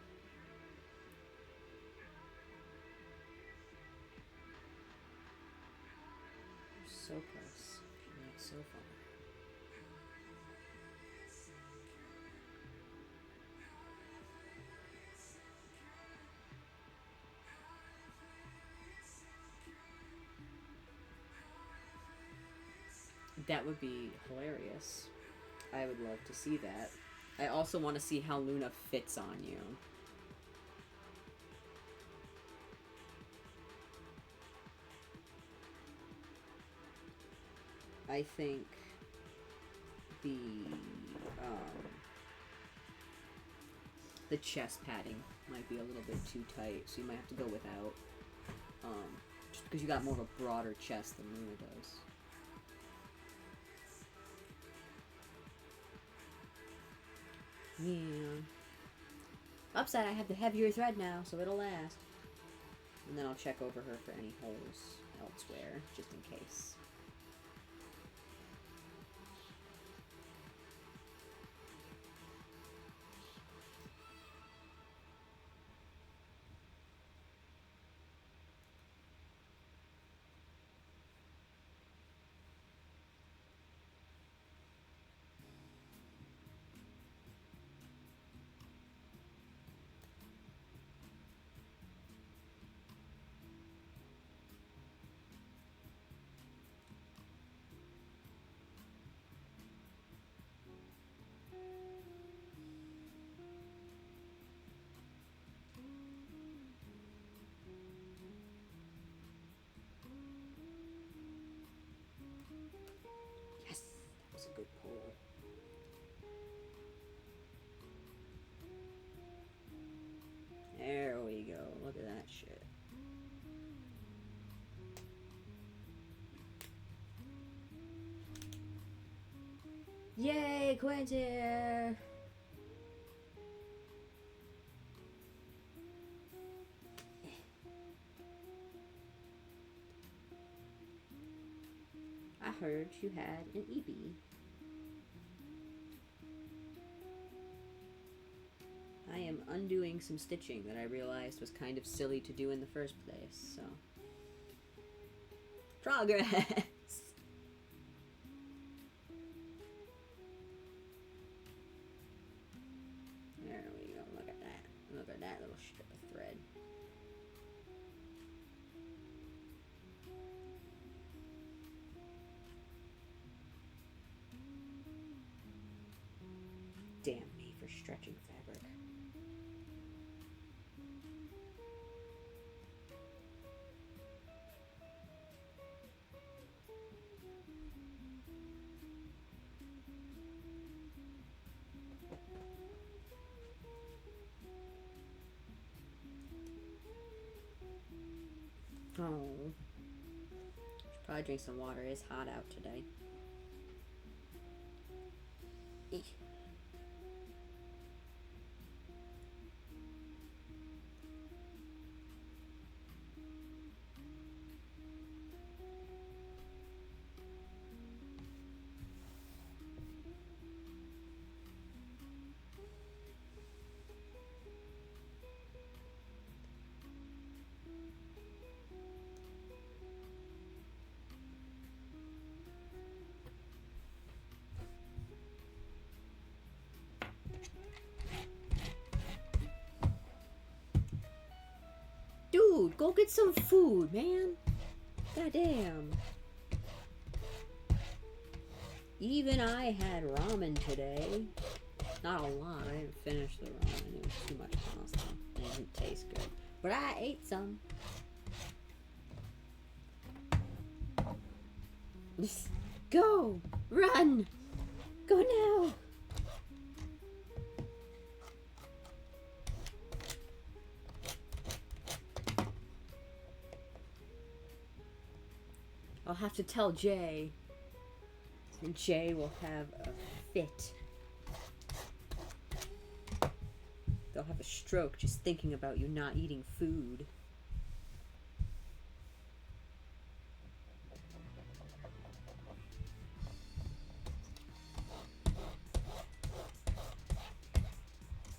So close, yet so far. That would be hilarious. I would love to see that. I also want to see how Luna fits on you. I think the chest padding might be a little bit too tight, so you might have to go without. Just because you got more of a broader chest than Luna does. Yeah. Upside, I have the heavier thread now, so it'll last. And then I'll check over her for any holes elsewhere, just in case. Yes, that was a good pull. There we go. Look at that shit. Yay, Quentin! I heard you had an EB. I am undoing some stitching that I realized was kind of silly to do in the first place, so. Progress! There we go, look at that. Look at that little strip of thread. Damn me for stretching fabric. Oh. Should probably drink some water. It's hot out today. Eek. Go get some food, man. Goddamn. Even I had ramen today. Not a lot. I didn't finish the ramen. It was too much pasta. It didn't taste good. But I ate some. Go! Run! Go now! I'll have to tell Jay. And Jay will have a fit. They'll have a stroke just thinking about you not eating food.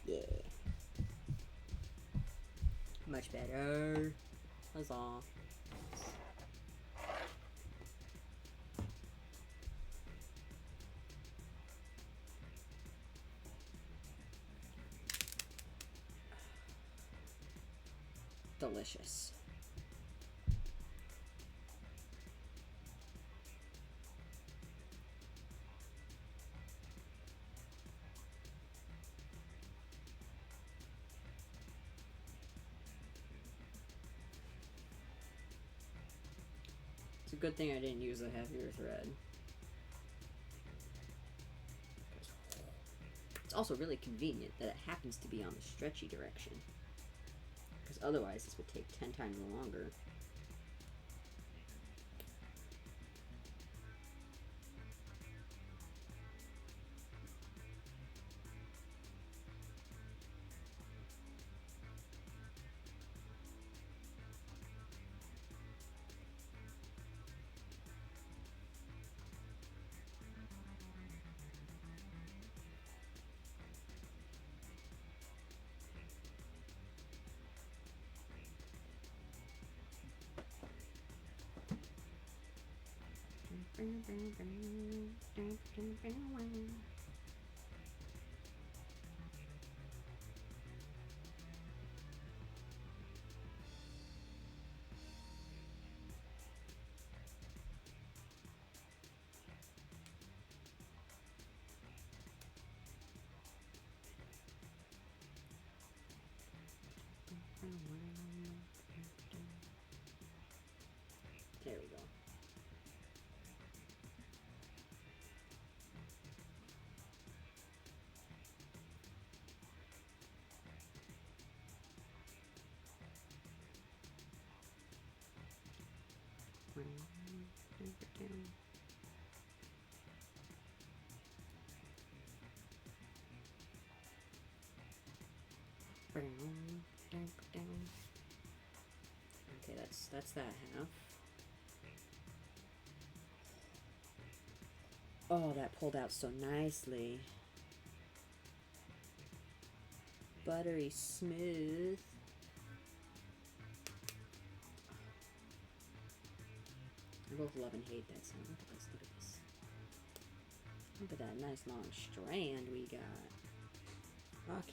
Yeah. Much better. Huzzah. Delicious. It's a good thing I didn't use a heavier thread. It's also really convenient that it happens to be on the stretchy direction. Because otherwise this would take 10 times longer. There we go. Okay, that's that half. Oh, that pulled out so nicely. Buttery smooth. I both love and hate that sound. Look at this, look at this. Look at that nice long strand we got. Fuck.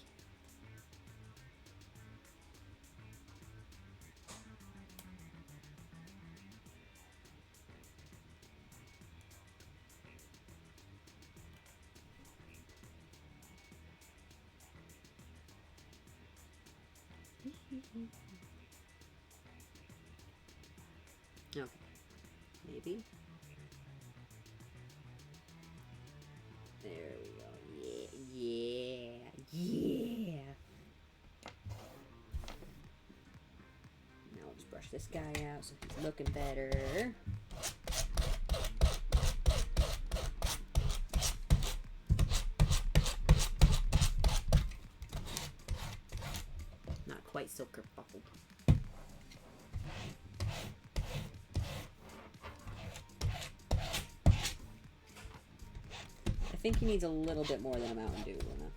Okay. Maybe. There we go. Yeah, yeah, yeah. Now let's brush this guy out so he's looking better. Not quite so kerfuffled. I think he needs a little bit more than a Mountain Dew, Luna.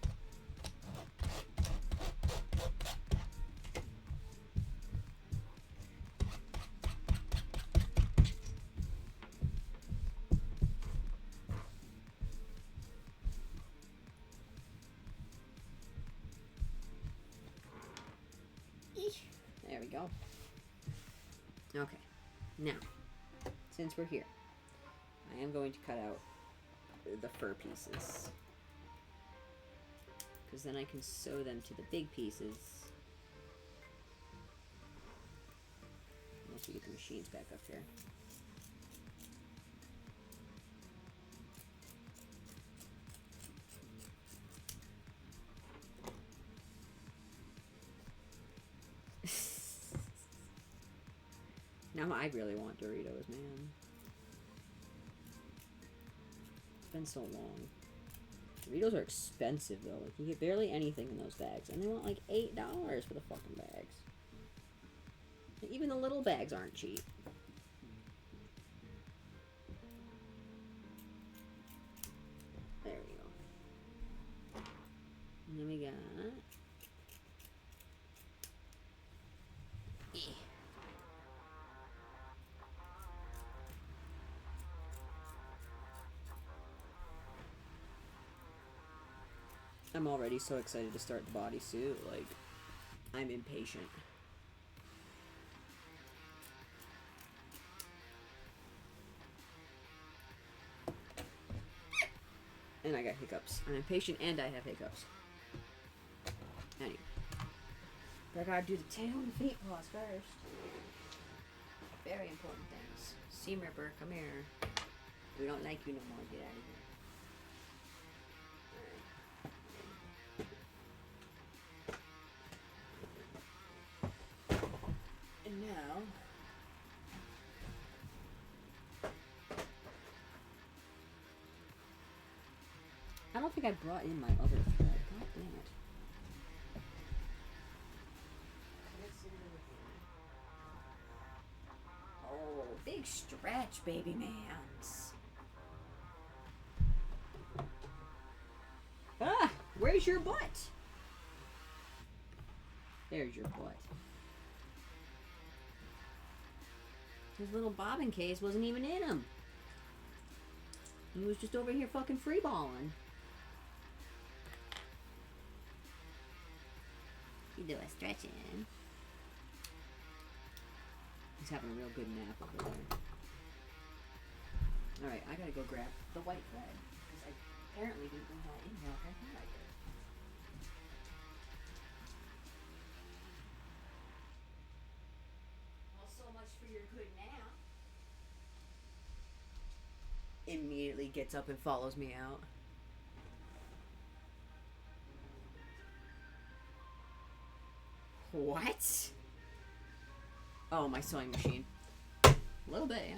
There we go. Okay. Now, since we're here, I am going to cut out the fur pieces. Because then I can sew them to the big pieces. Once we get the machines back up here. Now I really want Doritos, man. It's been so long. Doritos are expensive, though. Like, you get barely anything in those bags. And they want, like, $8 for the fucking bags. And even the little bags aren't cheap. There we go. And then we got... I'm already so excited to start the bodysuit, like, I'm impatient. And I got hiccups. I'm impatient and I have hiccups. Anyway. But I gotta do the tail and the feet paws first. Very important things. Seam Ripper, come here. We don't like you no more, get out of here. Now, I don't think I brought in my other thread. God damn it. Oh, big stretch, baby mans. Ah, where's your butt? There's your butt. His little bobbin case wasn't even in him. He was just over here fucking freeballing. You do a stretching. He's having a real good nap over there. Alright, I gotta go grab the white thread. Because I apparently didn't bring that in here like I thought I did. Well, so much for your good nap. Immediately gets up and follows me out. What? Oh, my sewing machine. A little bit, yeah.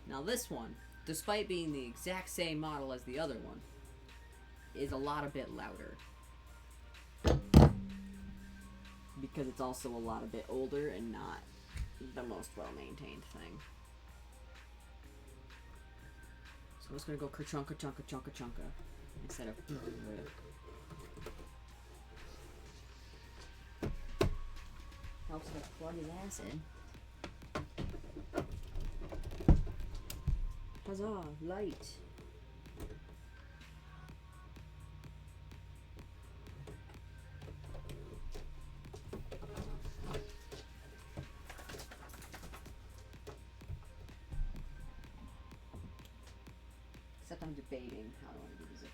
Now this one, despite being the exact same model as the other one, is a lot a bit louder. Because it's also a lot a bit older and not the most well-maintained thing. So I'm just gonna go ka-chunka, chunka, chunka, chunka instead of... Helps with plug his acid. Huzzah, light. Except I'm debating how I want to do the zipper.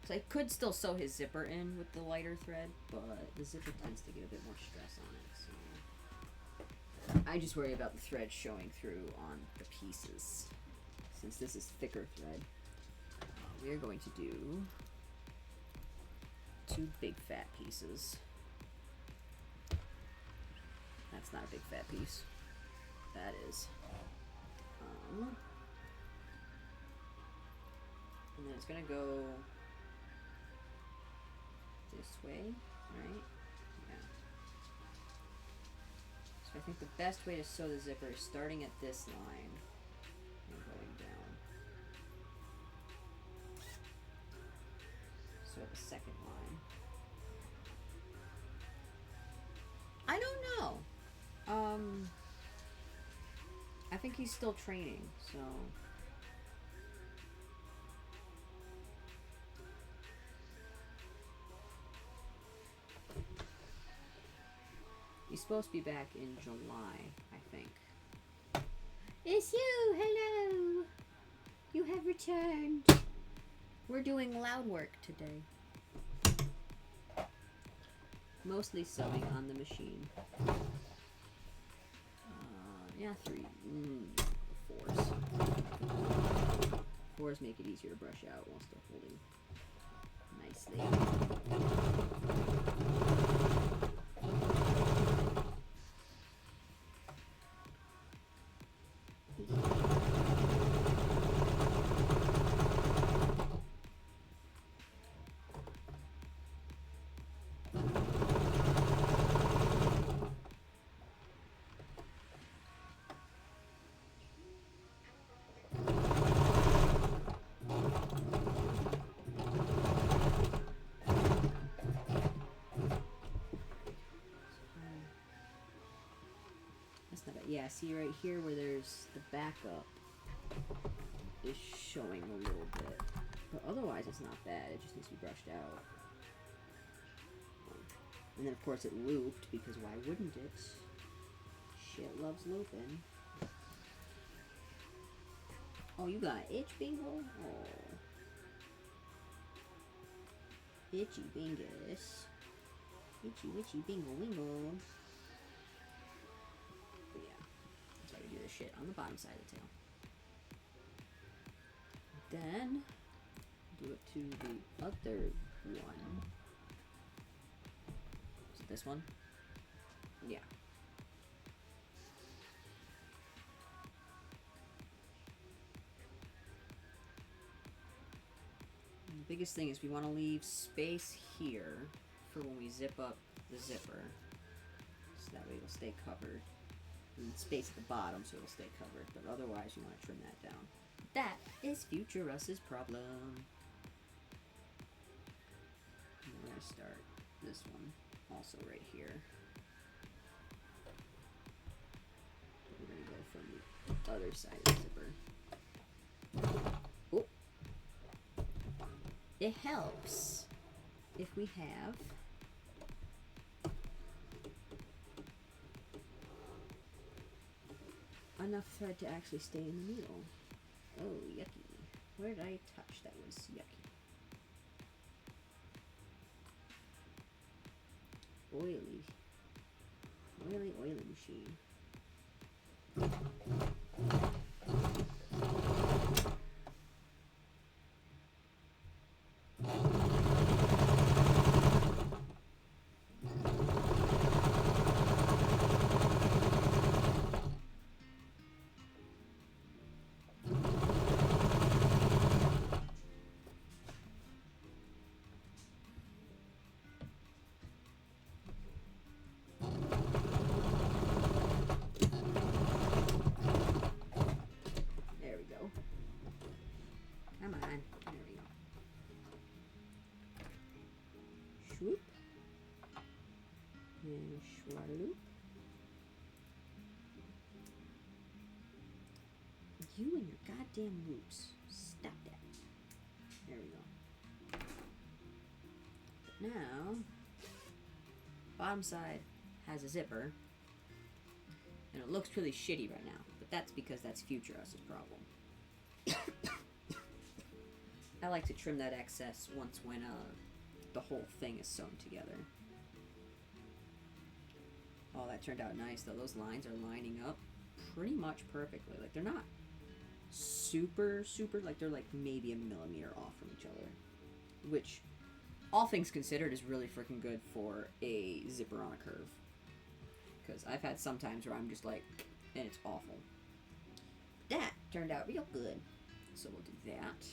So I could still sew his zipper in with the lighter thread, but the zipper tends to get a bit more stress on it, so I just worry about the thread showing through on the pieces. Since this is thicker thread, we are going to do 2 big fat pieces. That's not a big fat piece. That is. And then it's gonna go this way, right? Yeah. So I think the best way to sew the zipper is starting at this line and going down. So at the second line. I don't know. I think he's still training, so. supposed to be back in July, I think. It's you! Hello! You have returned. We're doing loud work today. Mostly sewing on the machine. Yeah, 3. 4s. 4s make it easier to brush out while still holding nicely. Yeah, see right here where there's the backup is showing a little bit. But otherwise it's not bad, it just needs to be brushed out. And then of course it looped, because why wouldn't it? Shit loves looping. Oh, you got itch bingo? Oh. Itchy bingus. Itchy witchy bingo wingo. Do this shit on the bottom side of the tail. Then do it to the other one. Is it this one? Yeah. And the biggest thing is we want to leave space here for when we zip up the zipper, so that way it'll stay covered. And space at the bottom so it'll stay covered, but otherwise you want to trim that down. That is future Russ's problem. And we're going to start this one also right here. We're going to go from the other side of the zipper. Oh! It helps if we have enough thread to actually stay in the needle. Oh, yucky. Where did I touch that was yucky? Oily. Oily, oily machine. Loop. You and your goddamn loops. Stop that. There we go. But now, bottom side has a zipper, and it looks really shitty right now, but that's because that's future us's problem. I like to trim that excess once when the whole thing is sewn together. Oh, that turned out nice, though. Those lines are lining up pretty much perfectly. Like, they're not super, like, they're, like, maybe a millimeter off from each other. Which, all things considered, is really freaking good for a zipper on a curve. Because I've had some times where I'm just like, and it's awful. That turned out real good. So we'll do that.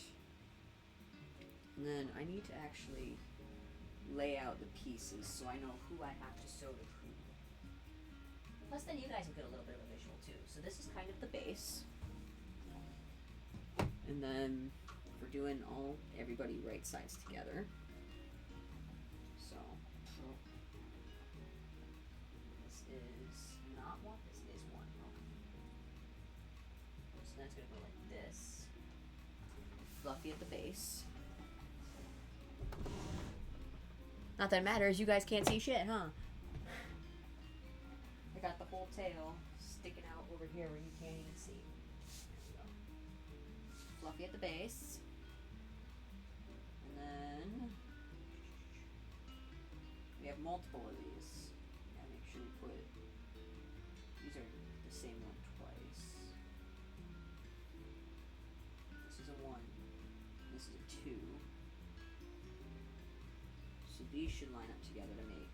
And then I need to actually lay out the pieces so I know who I have to sew to who. Plus then you guys will get a little bit of a visual too. So this is kind of the base. And then we're doing everybody right sides together. So this is not one, this is one. Okay. So that's gonna go like this. Fluffy at the base. Not that it matters, you guys can't see shit, huh? I got the whole tail sticking out over here where you can't even see. There we go. Fluffy at the base. And then we have multiple of these. Gotta make sure we put, these are the same one twice. This is a 1. This is a 2. So these should line up together to make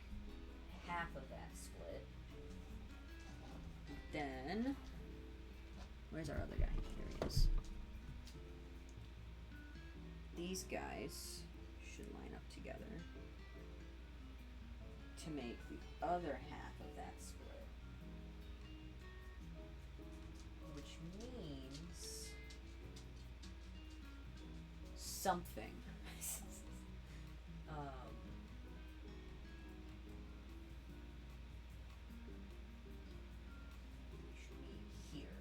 half of that split. Then, where's our other guy? Here he is. These guys should line up together to make the other half of that split. Which means something. We should be here.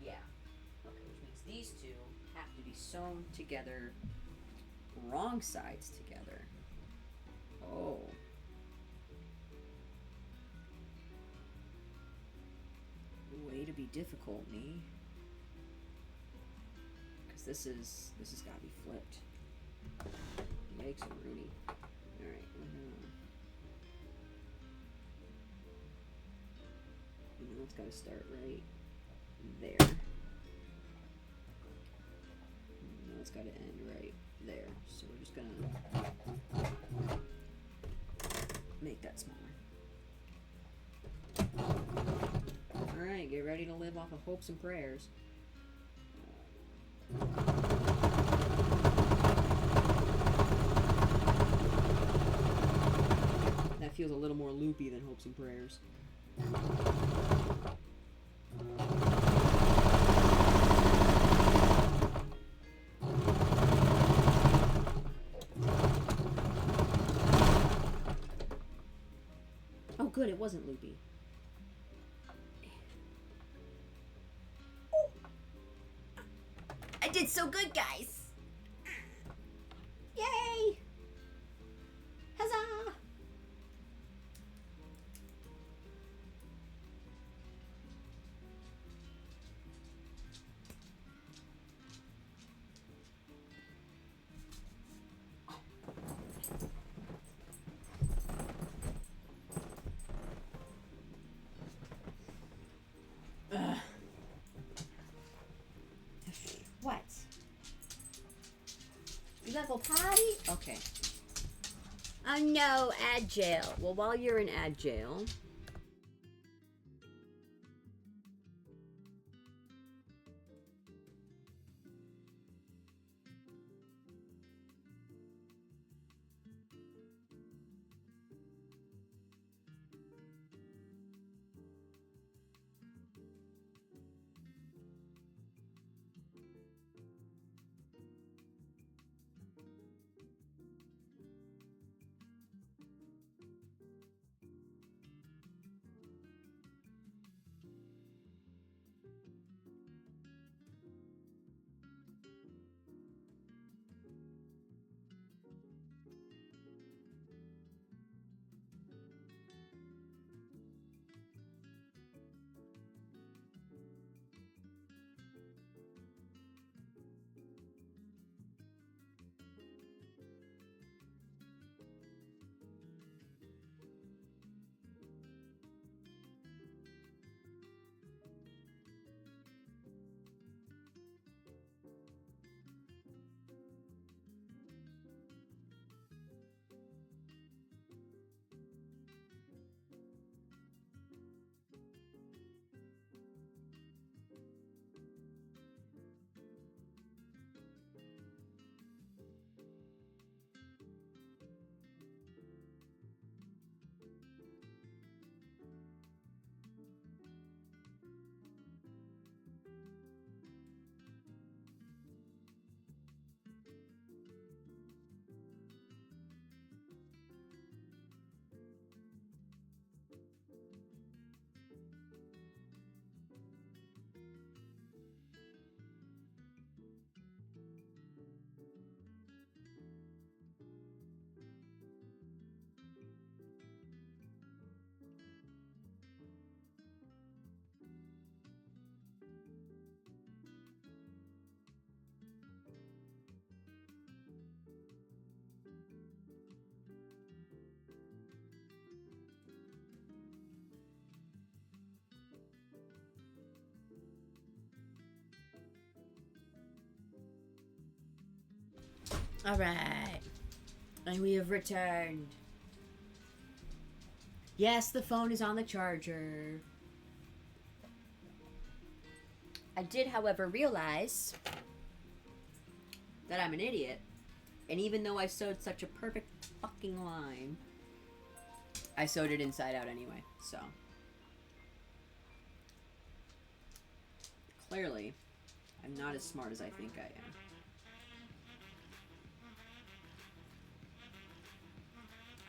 Yeah. Okay, which means these two have to be sewn together, wrong sides together. Oh. Way to be difficult, me. Because this has got to be flipped. Yikes and Rooney. Alright. It's got to start right there. Now it's got to end right there. So we're just going to make that smaller. Alright, get ready to live off of hopes and prayers. That feels a little more loopy than hopes and prayers. Oh good, it wasn't loopy. Oh. I did so good, guys! Yay! Huzzah! What? You gotta go potty? Okay. Oh no, ad jail. Well, while you're in ad jail, Alright. And we have returned. Yes, the phone is on the charger. I did, however, realize that I'm an idiot. And even though I sewed such a perfect fucking line, I sewed it inside out anyway, so. Clearly, I'm not as smart as I think I am.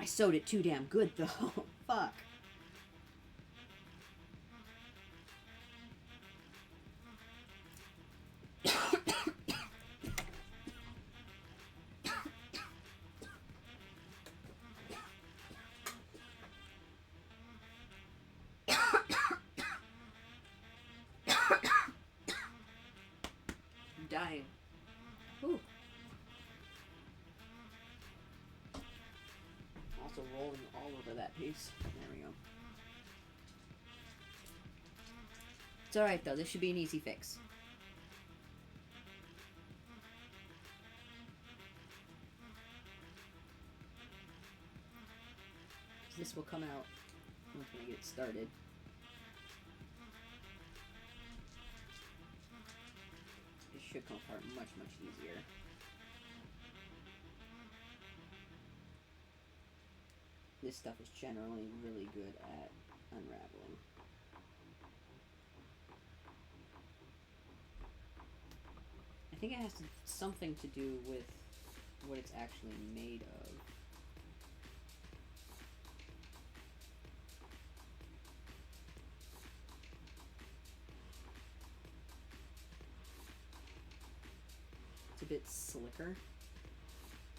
I sewed it too damn good, though. Fuck. I'm dying. Ooh. Also rolling all over that piece. There we go. It's alright though, this should be an easy fix. This will come out once I get it started. It should come apart much, much easier. This stuff is generally really good at unraveling. I think it has something to do with what it's actually made of. It's a bit slicker.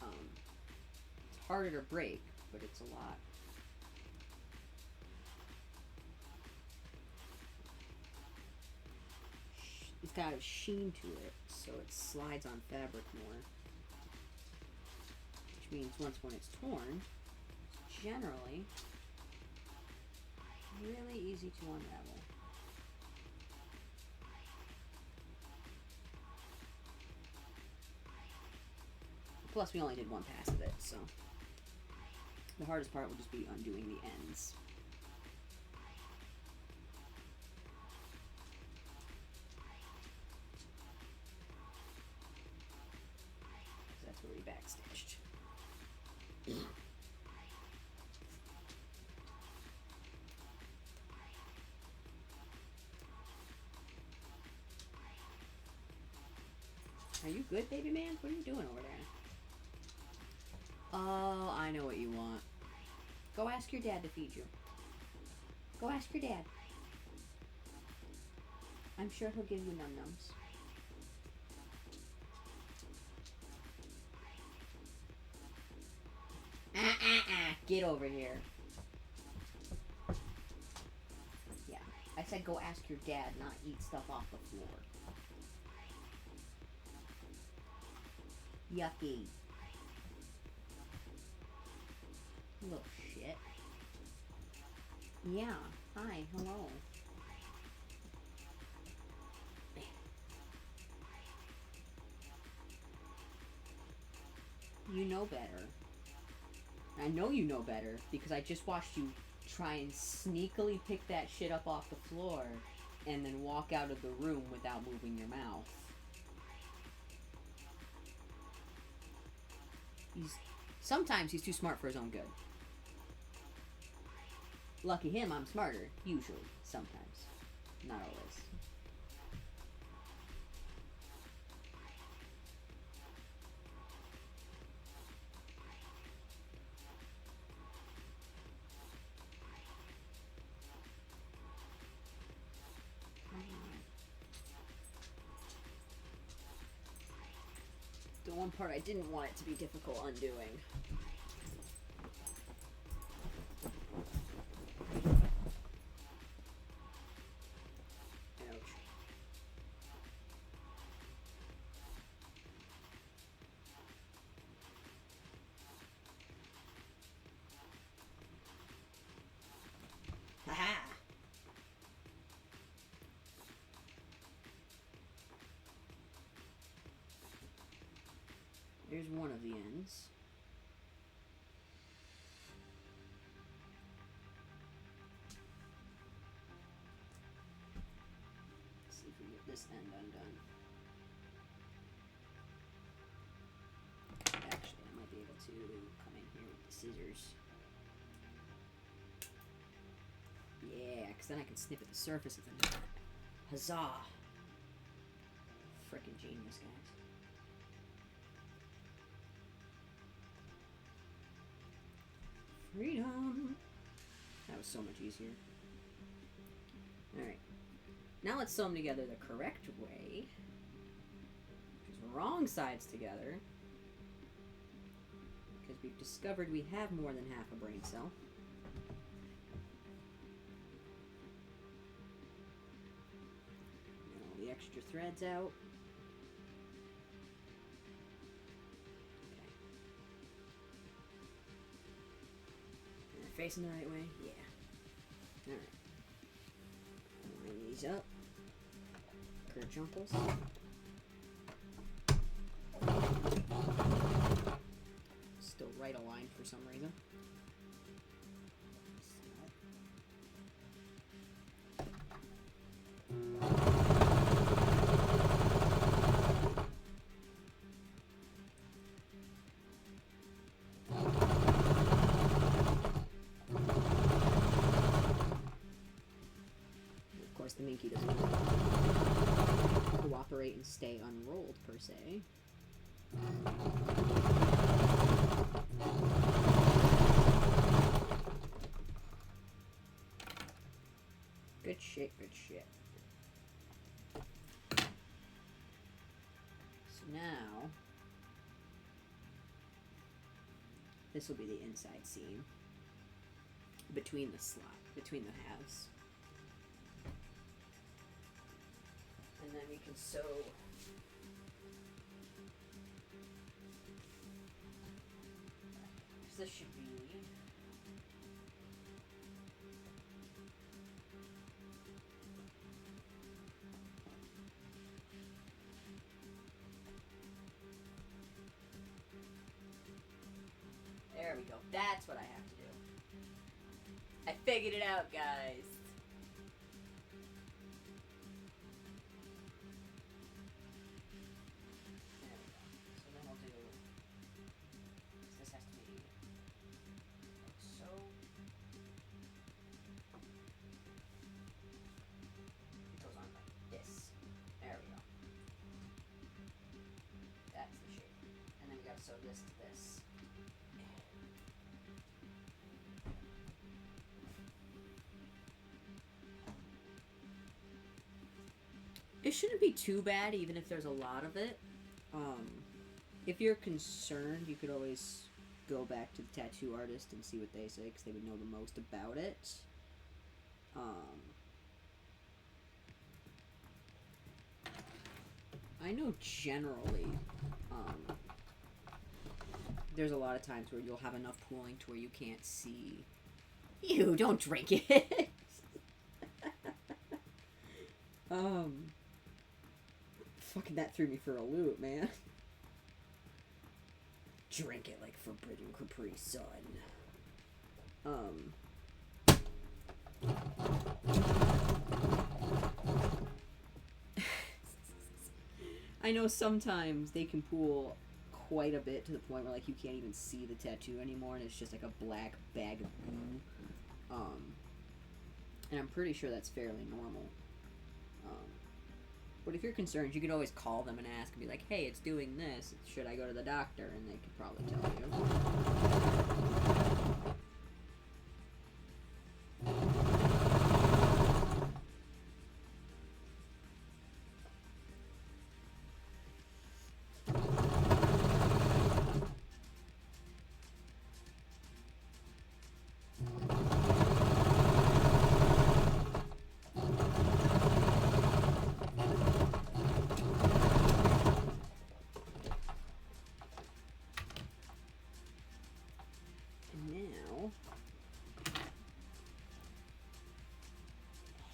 It's harder to break, but it's a lot. It's got a sheen to it, so it slides on fabric more. Which means when it's torn, it's generally really easy to unravel. Plus, we only did one pass of it, so the hardest part will just be undoing the ends. That's where we backstitched. Are you good, baby man? What are you doing over there? Oh, I know what you want. Go ask your dad to feed you. Go ask your dad. I'm sure he'll give you num-nums. Get over here. Yeah, I said go ask your dad, not eat stuff off the floor. Yucky. Little shit. Yeah. Hi. Hello. You know better. I know you know better because I just watched you try and sneakily pick that shit up off the floor and then walk out of the room without moving your mouth. Sometimes he's too smart for his own good. Lucky him, I'm smarter. Usually. Sometimes. Not always. The one part I didn't want it to be difficult undoing. Ouch. Haha! There's one of the ends. Let's see if we can get this end undone. Actually, I might be able to come in here with the scissors. Yeah, because then I can snip at the surface of the knot. Huzzah! Frickin' genius, guys. Freedom! That was so much easier. Alright. Now let's sew them together the correct way. Which is wrong sides together. Because we've discovered we have more than half a brain cell. Get all the extra threads out. Facing the right way? Yeah. Alright. Line these up. Kerjumples. Still right aligned for some reason. The Minky doesn't cooperate and stay unrolled, per se. Good shit, good shit. So now, this will be the inside seam between the slot, between the halves. And then we can sew this should be there we go. That's what I have to do. I figured it out, guys. So this to this. It shouldn't be too bad, even if there's a lot of it. If you're concerned, you could always go back to the tattoo artist and see what they say, because they would know the most about it. I know generally, there's a lot of times where you'll have enough pooling to where you can't see. Ew, don't drink it. Fucking that threw me for a loop, man. Drink it like Forbidden Capri Sun. I know sometimes they can pool quite a bit to the point where like you can't even see the tattoo anymore and it's just like a black bag of goo. And I'm pretty sure that's fairly normal. But if you're concerned, you could always call them and ask and be like, hey, it's doing this. Should I go to the doctor? And they could probably tell you.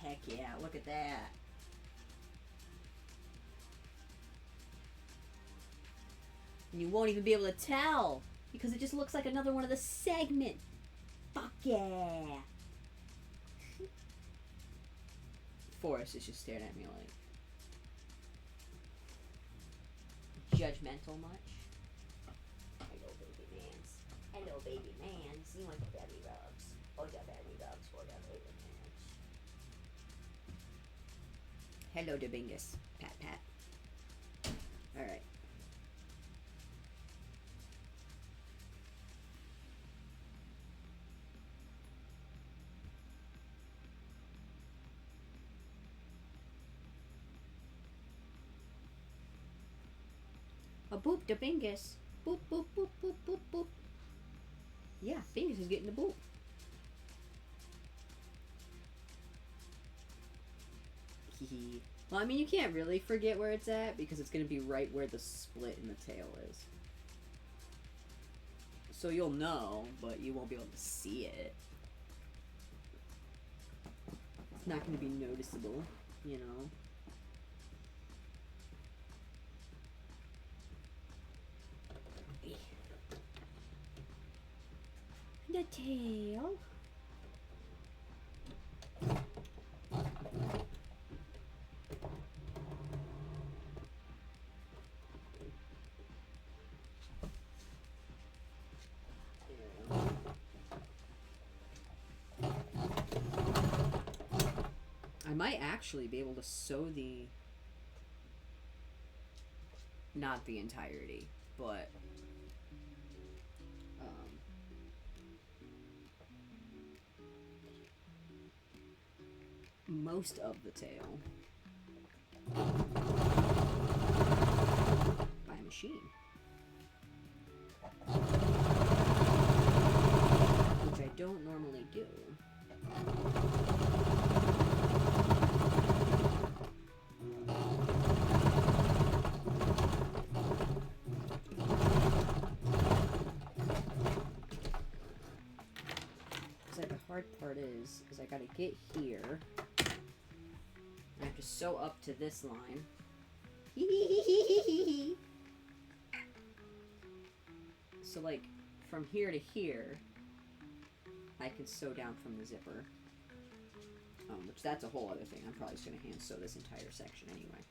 Heck yeah, look at that. And you won't even be able to tell because it just looks like another one of the segments. Fuck yeah. Forrest is just staring at me like, judgmental much? Hello, baby mans. Hello, baby mans. You want the belly rubs? Oh, the belly rubs for the baby mans. Hello, Dobingus. Pat, pat. Alright. A boop to Bingus. Boop, boop, boop, boop, boop, boop. Yeah, Bingus is getting the boop. Hehe. Well, I mean, you can't really forget where it's at because it's going to be right where the split in the tail is. So you'll know, but you won't be able to see it. It's not going to be noticeable, you know. The tail. I might actually be able to sew the... Not the entirety, but... most of the tail by machine, which I don't normally do. So the hard part is I gotta get here. I have to sew up to this line. So like from here to here, I can sew down from the zipper. Which that's a whole other thing. I'm probably just gonna hand sew this entire section anyway.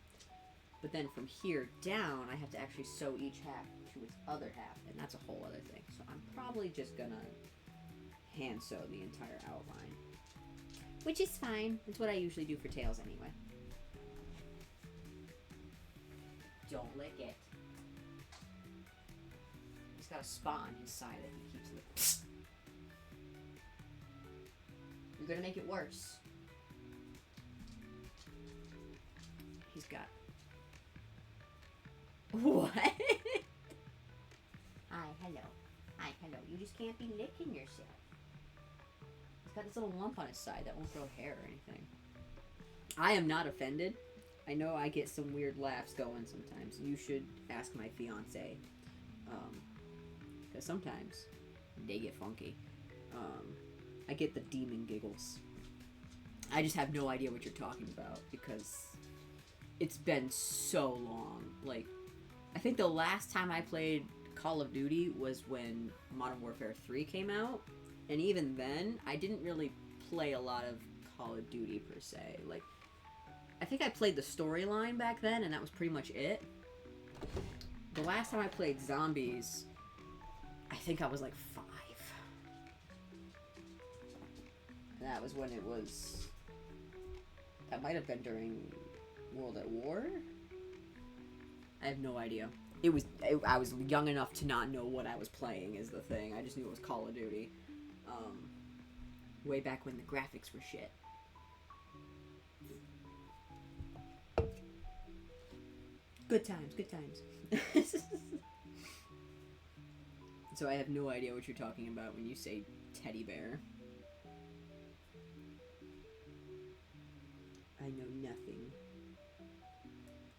But then from here down, I have to actually sew each half to its other half, and that's a whole other thing. So I'm probably just gonna hand sew the entire outline. Which is fine. It's what I usually do for tails anyway. Don't lick it. He's got a spot on his side that he keeps licking. You're gonna make it worse. He's got... What? Hi, hello. Hi, hello. You just can't be licking yourself. He's got this little lump on his side that won't grow hair or anything. I am not offended. I know I get some weird laughs going sometimes. You should ask my fiance. Because sometimes they get funky. I get the demon giggles. I just have no idea what you're talking about because it's been so long. Like, I think the last time I played Call of Duty was when Modern Warfare 3 came out. And even then, I didn't really play a lot of Call of Duty per se. Like, I think I played the storyline back then, and that was pretty much it. The last time I played Zombies, I think I was like 5. And that was when it was... That might have been during World at War? I have no idea. I was young enough to not know what I was playing is the thing. I just knew it was Call of Duty. Way back when the graphics were shit. Good times, good times. So I have no idea what you're talking about when you say teddy bear. I know nothing.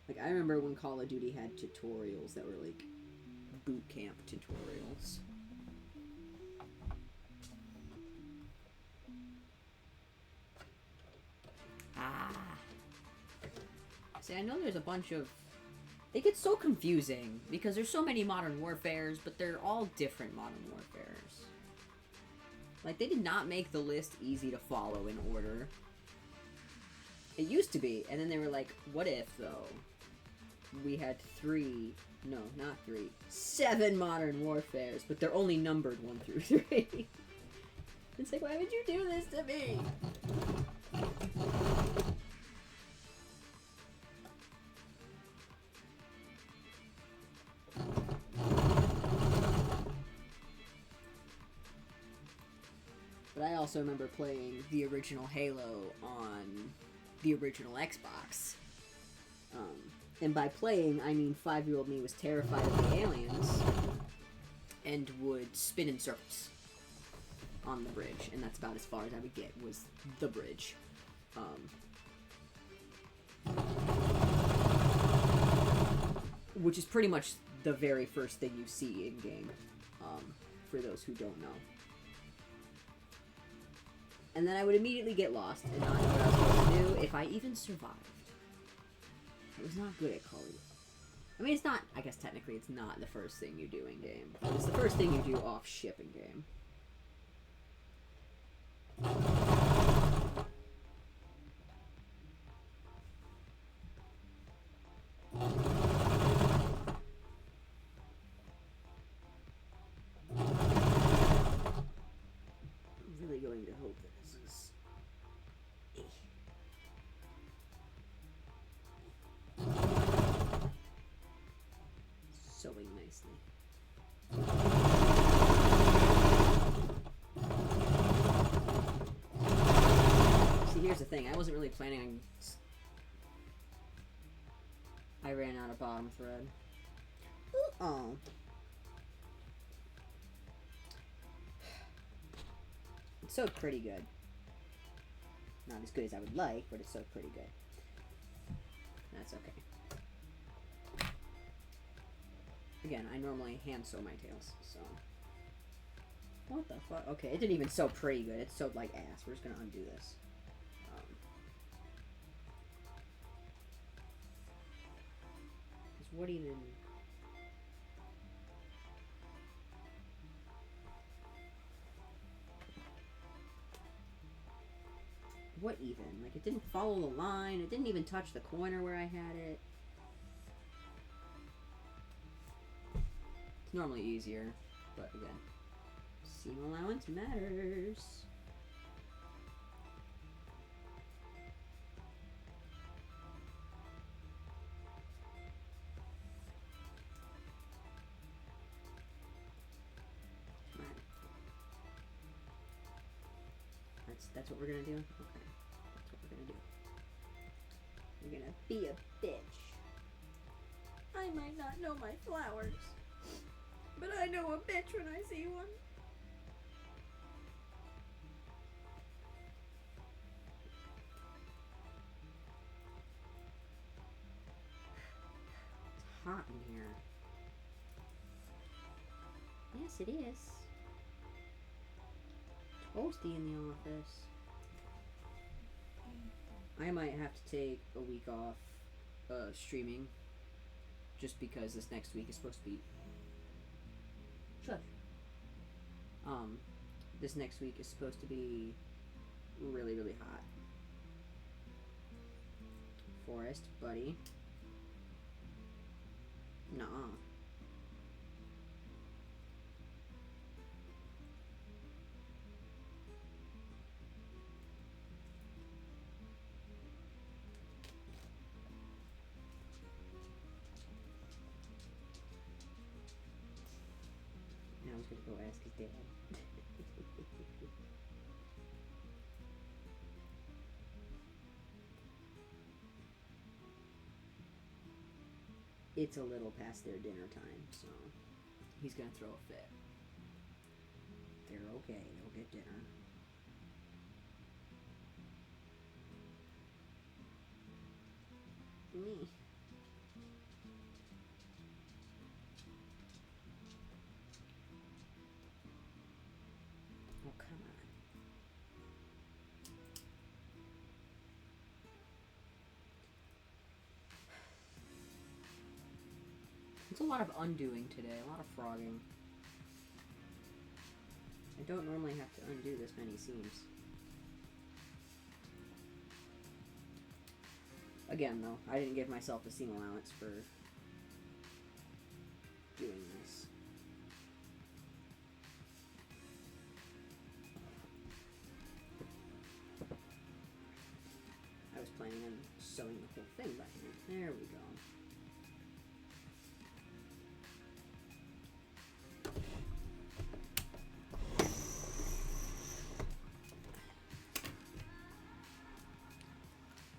Like, I remember when Call of Duty had tutorials that were like boot camp tutorials. Ah. See, I know there's a bunch of They get so confusing because there's so many Modern Warfares, but they're all different Modern Warfares. Like, they did not make the list easy to follow in order. It used to be, and then they were like, what if, though, we had 7 Modern Warfares, but they're only numbered 1 through 3. It's like, why would you do this to me? But I also remember playing the original Halo on the original Xbox. And by playing, I mean 5-year-old me was terrified of the aliens and would spin in circles on the bridge. And that's about as far as I would get, was the bridge. Which is pretty much the very first thing you see in-game, for those who don't know. And then I would immediately get lost and not know what I was supposed to do if I even survived. I was not good at Call of Duty. I mean, it's not, I guess technically it's not the first thing you do in-game. It's the first thing you do off-ship in-game. I'm really going to hope that this is... sewing nicely. See, here's the thing. I wasn't really planning on... I ran out of bottom thread. Oh. It sewed pretty good. Not as good as I would like, but it sewed pretty good. That's okay. Again, I normally hand sew my tails, so... What the fuck? Okay, it didn't even sew pretty good. It sewed like ass. We're just gonna undo this. What even... What even? Like, it didn't follow the line. It didn't even touch the corner where I had it. It's normally easier, but again, seam allowance matters. That's what we're gonna do? Okay. That's what we're gonna do. We're gonna be a bitch. I might not know my flowers, but I know a bitch when I see one. It's hot in here. Yes, it is. Toasty in the office. I might have to take a week off streaming just because this next week is supposed to be this next week is supposed to be really, really hot. Forest, buddy. Nuh-uh. I was gonna go ask his dad. It's a little past their dinner time, so he's gonna throw a fit. They're okay, they'll get dinner. Me. Oh, come on. It's a lot of undoing today, a lot of frogging. I don't normally have to undo this many seams. Again, though, I didn't give myself a seam allowance for doing this. I was planning on sewing the whole thing back in. There we go.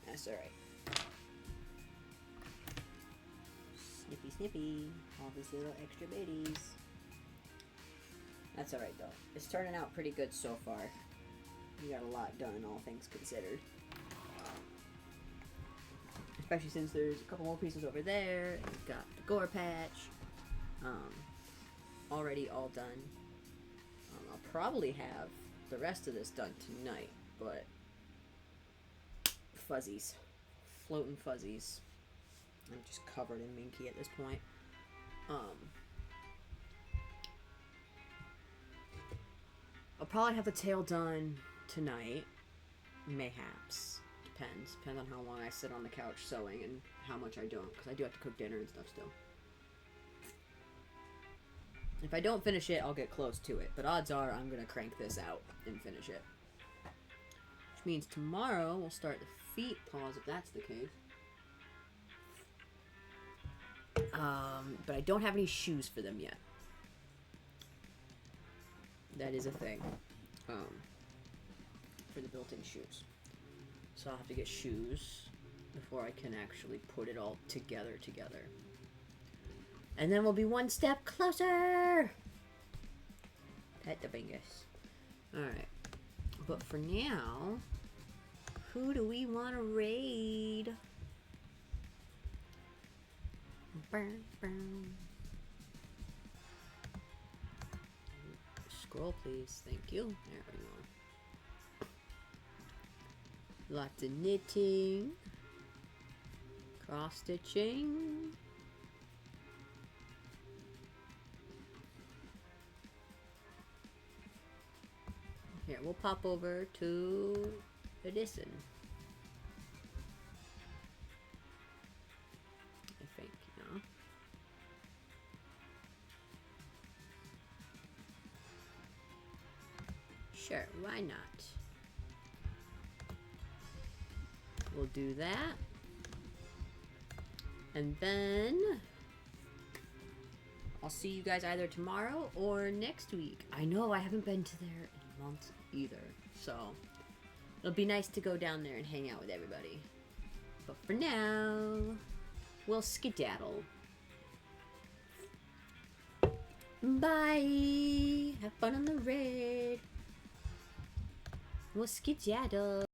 That's alright. Snippy snippy. All these little extra bitties. That's alright though. It's turning out pretty good so far. We got a lot done, all things considered. Especially since there's a couple more pieces over there. And we've got the gore patch. Already all done. I'll probably have the rest of this done tonight, but fuzzies. Floating fuzzies. I'm just covered in minky at this point. I'll probably have the tail done tonight. Mayhaps. Depends on how long I sit on the couch sewing and how much I don't, because I do have to cook dinner and stuff still. If I don't finish it, I'll get close to it, but odds are I'm going to crank this out and finish it. Which means tomorrow we'll start the feet paws, if that's the case. But I don't have any shoes for them yet. That is a thing. For the built-in shoes. So I'll have to get shoes before I can actually put it all together. And then we'll be one step closer! Pet the bingus. Alright. But for now, who do we want to raid? Burn, burn. Scroll, please. Thank you. There we go. Lots of knitting. Cross stitching. Here, we'll pop over to Edison. I think, you know. Sure, why not? We'll do that. And then I'll see you guys either tomorrow or next week. I know I haven't been to there in months either, so it'll be nice to go down there and hang out with everybody. But for now, we'll skedaddle. Bye! Have fun on the raid. We'll skedaddle.